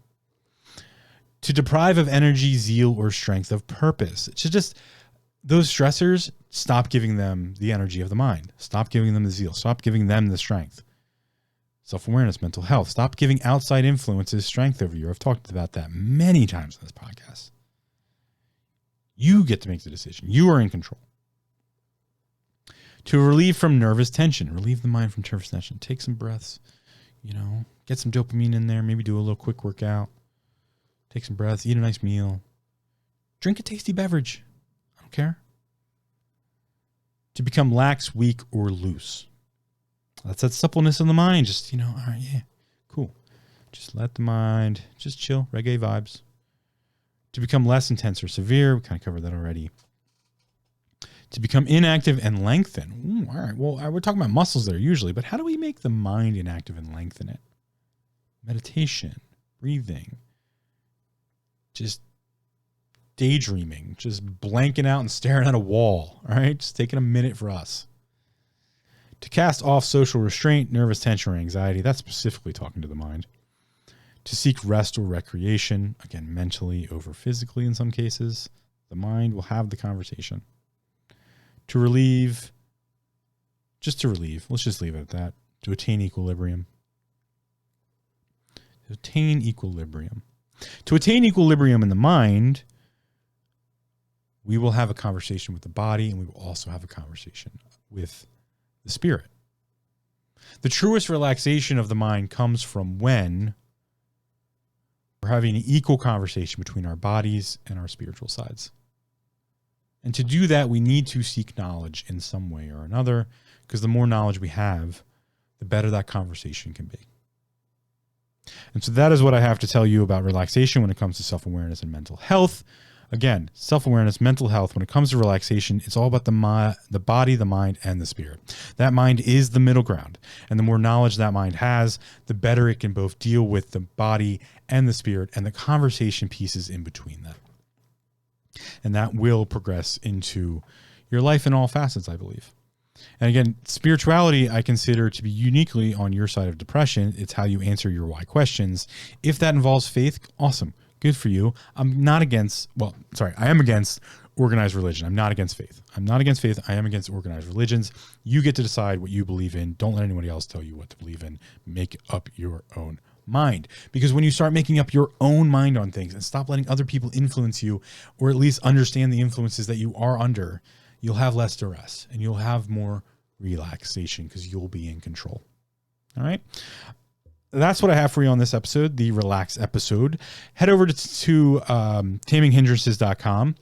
To deprive of energy, zeal, or strength of purpose. It's just those stressors, stop giving them the energy of the mind. Stop giving them the zeal. Stop giving them the strength. Self-awareness, mental health. Stop giving outside influences strength over you. I've talked about that many times in this podcast. You get to make the decision. You are in control. To relieve from nervous tension. Relieve the mind from nervous tension. Take some breaths. Get some dopamine in there. Maybe do a little quick workout. Take some breaths. Eat a nice meal. Drink a tasty beverage. I don't care. To become lax, weak, or loose. That's that suppleness of the mind. Just, all right, yeah, cool. Just let the mind just chill. Reggae vibes. To become less intense or severe. We kind of covered that already. To become inactive and lengthen. All right, well, we're talking about muscles there usually, but how do we make the mind inactive and lengthen it? Meditation, breathing, just daydreaming, just blanking out and staring at a wall. All right, just taking a minute for us. To cast off social restraint, nervous tension, or anxiety. That's specifically talking to the mind. To seek rest or recreation, again, mentally over physically in some cases. The mind will have the conversation. To relieve, let's just leave it at that. To attain equilibrium. To attain equilibrium in the mind, we will have a conversation with the body, and we will also have a conversation with the spirit. The truest relaxation of the mind comes from when we're having an equal conversation between our bodies and our spiritual sides. And to do that, we need to seek knowledge in some way or another, because the more knowledge we have, the better that conversation can be. And so that is what I have to tell you about relaxation when it comes to self-awareness and mental health. Again, self-awareness, mental health, when it comes to relaxation, it's all about the body, the mind, and the spirit. That mind is the middle ground. And the more knowledge that mind has, the better it can both deal with the body and the spirit and the conversation pieces in between them. And that will progress into your life in all facets, I believe. And again, spirituality, I consider to be uniquely on your side of depression. It's how you answer your why questions. If that involves faith, awesome. Good for you. I am against organized religion. I'm not against faith. I am against organized religions. You get to decide what you believe in. Don't let anybody else tell you what to believe in. Make up your own mind. Because when you start making up your own mind on things and stop letting other people influence you, or at least understand the influences that you are under, you'll have less duress and you'll have more relaxation because you'll be in control. All right. That's what I have for you on this episode, the relax episode. Head over to taminghindrances.com.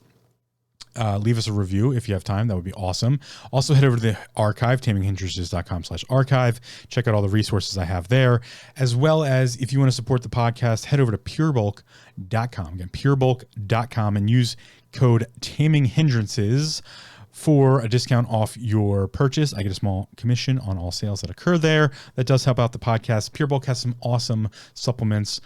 Leave us a review if you have time. That would be awesome. Also head over to the archive, taminghindrances.com/archive. Check out all the resources I have there, as well as if you want to support the podcast, head over to purebulk.com. Again, purebulk.com, and use code taminghindrances for a discount off your purchase. I get a small commission on all sales that occur there. That does help out the podcast. Pure Bulk has some awesome supplements.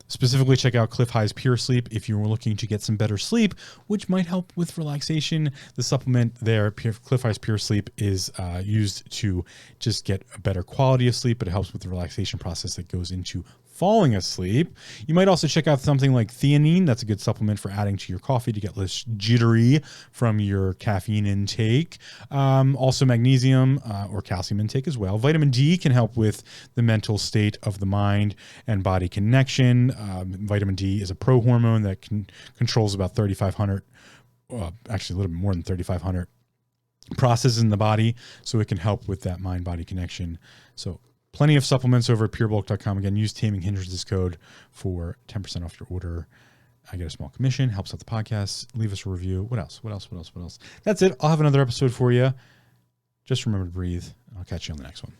Specifically, check out Cliff High's Pure Sleep if you were looking to get some better sleep, which might help with relaxation. The supplement there, Cliff High's Pure Sleep, is used to just get a better quality of sleep, but it helps with the relaxation process that goes into falling asleep. You might also check out something like theanine. That's a good supplement for adding to your coffee to get less jittery from your caffeine intake. Also magnesium or calcium intake as well. Vitamin D can help with the mental state of the mind and body connection. Vitamin D is a prohormone that controls about 3,500, actually a little bit more than 3,500 processes in the body. So it can help with that mind-body connection. So plenty of supplements over at purebulk.com. Again, use Taming Hindrances code for 10% off your order. I get a small commission, helps out the podcast. Leave us a review. What else? That's it. I'll have another episode for you. Just remember to breathe. I'll catch you on the next one.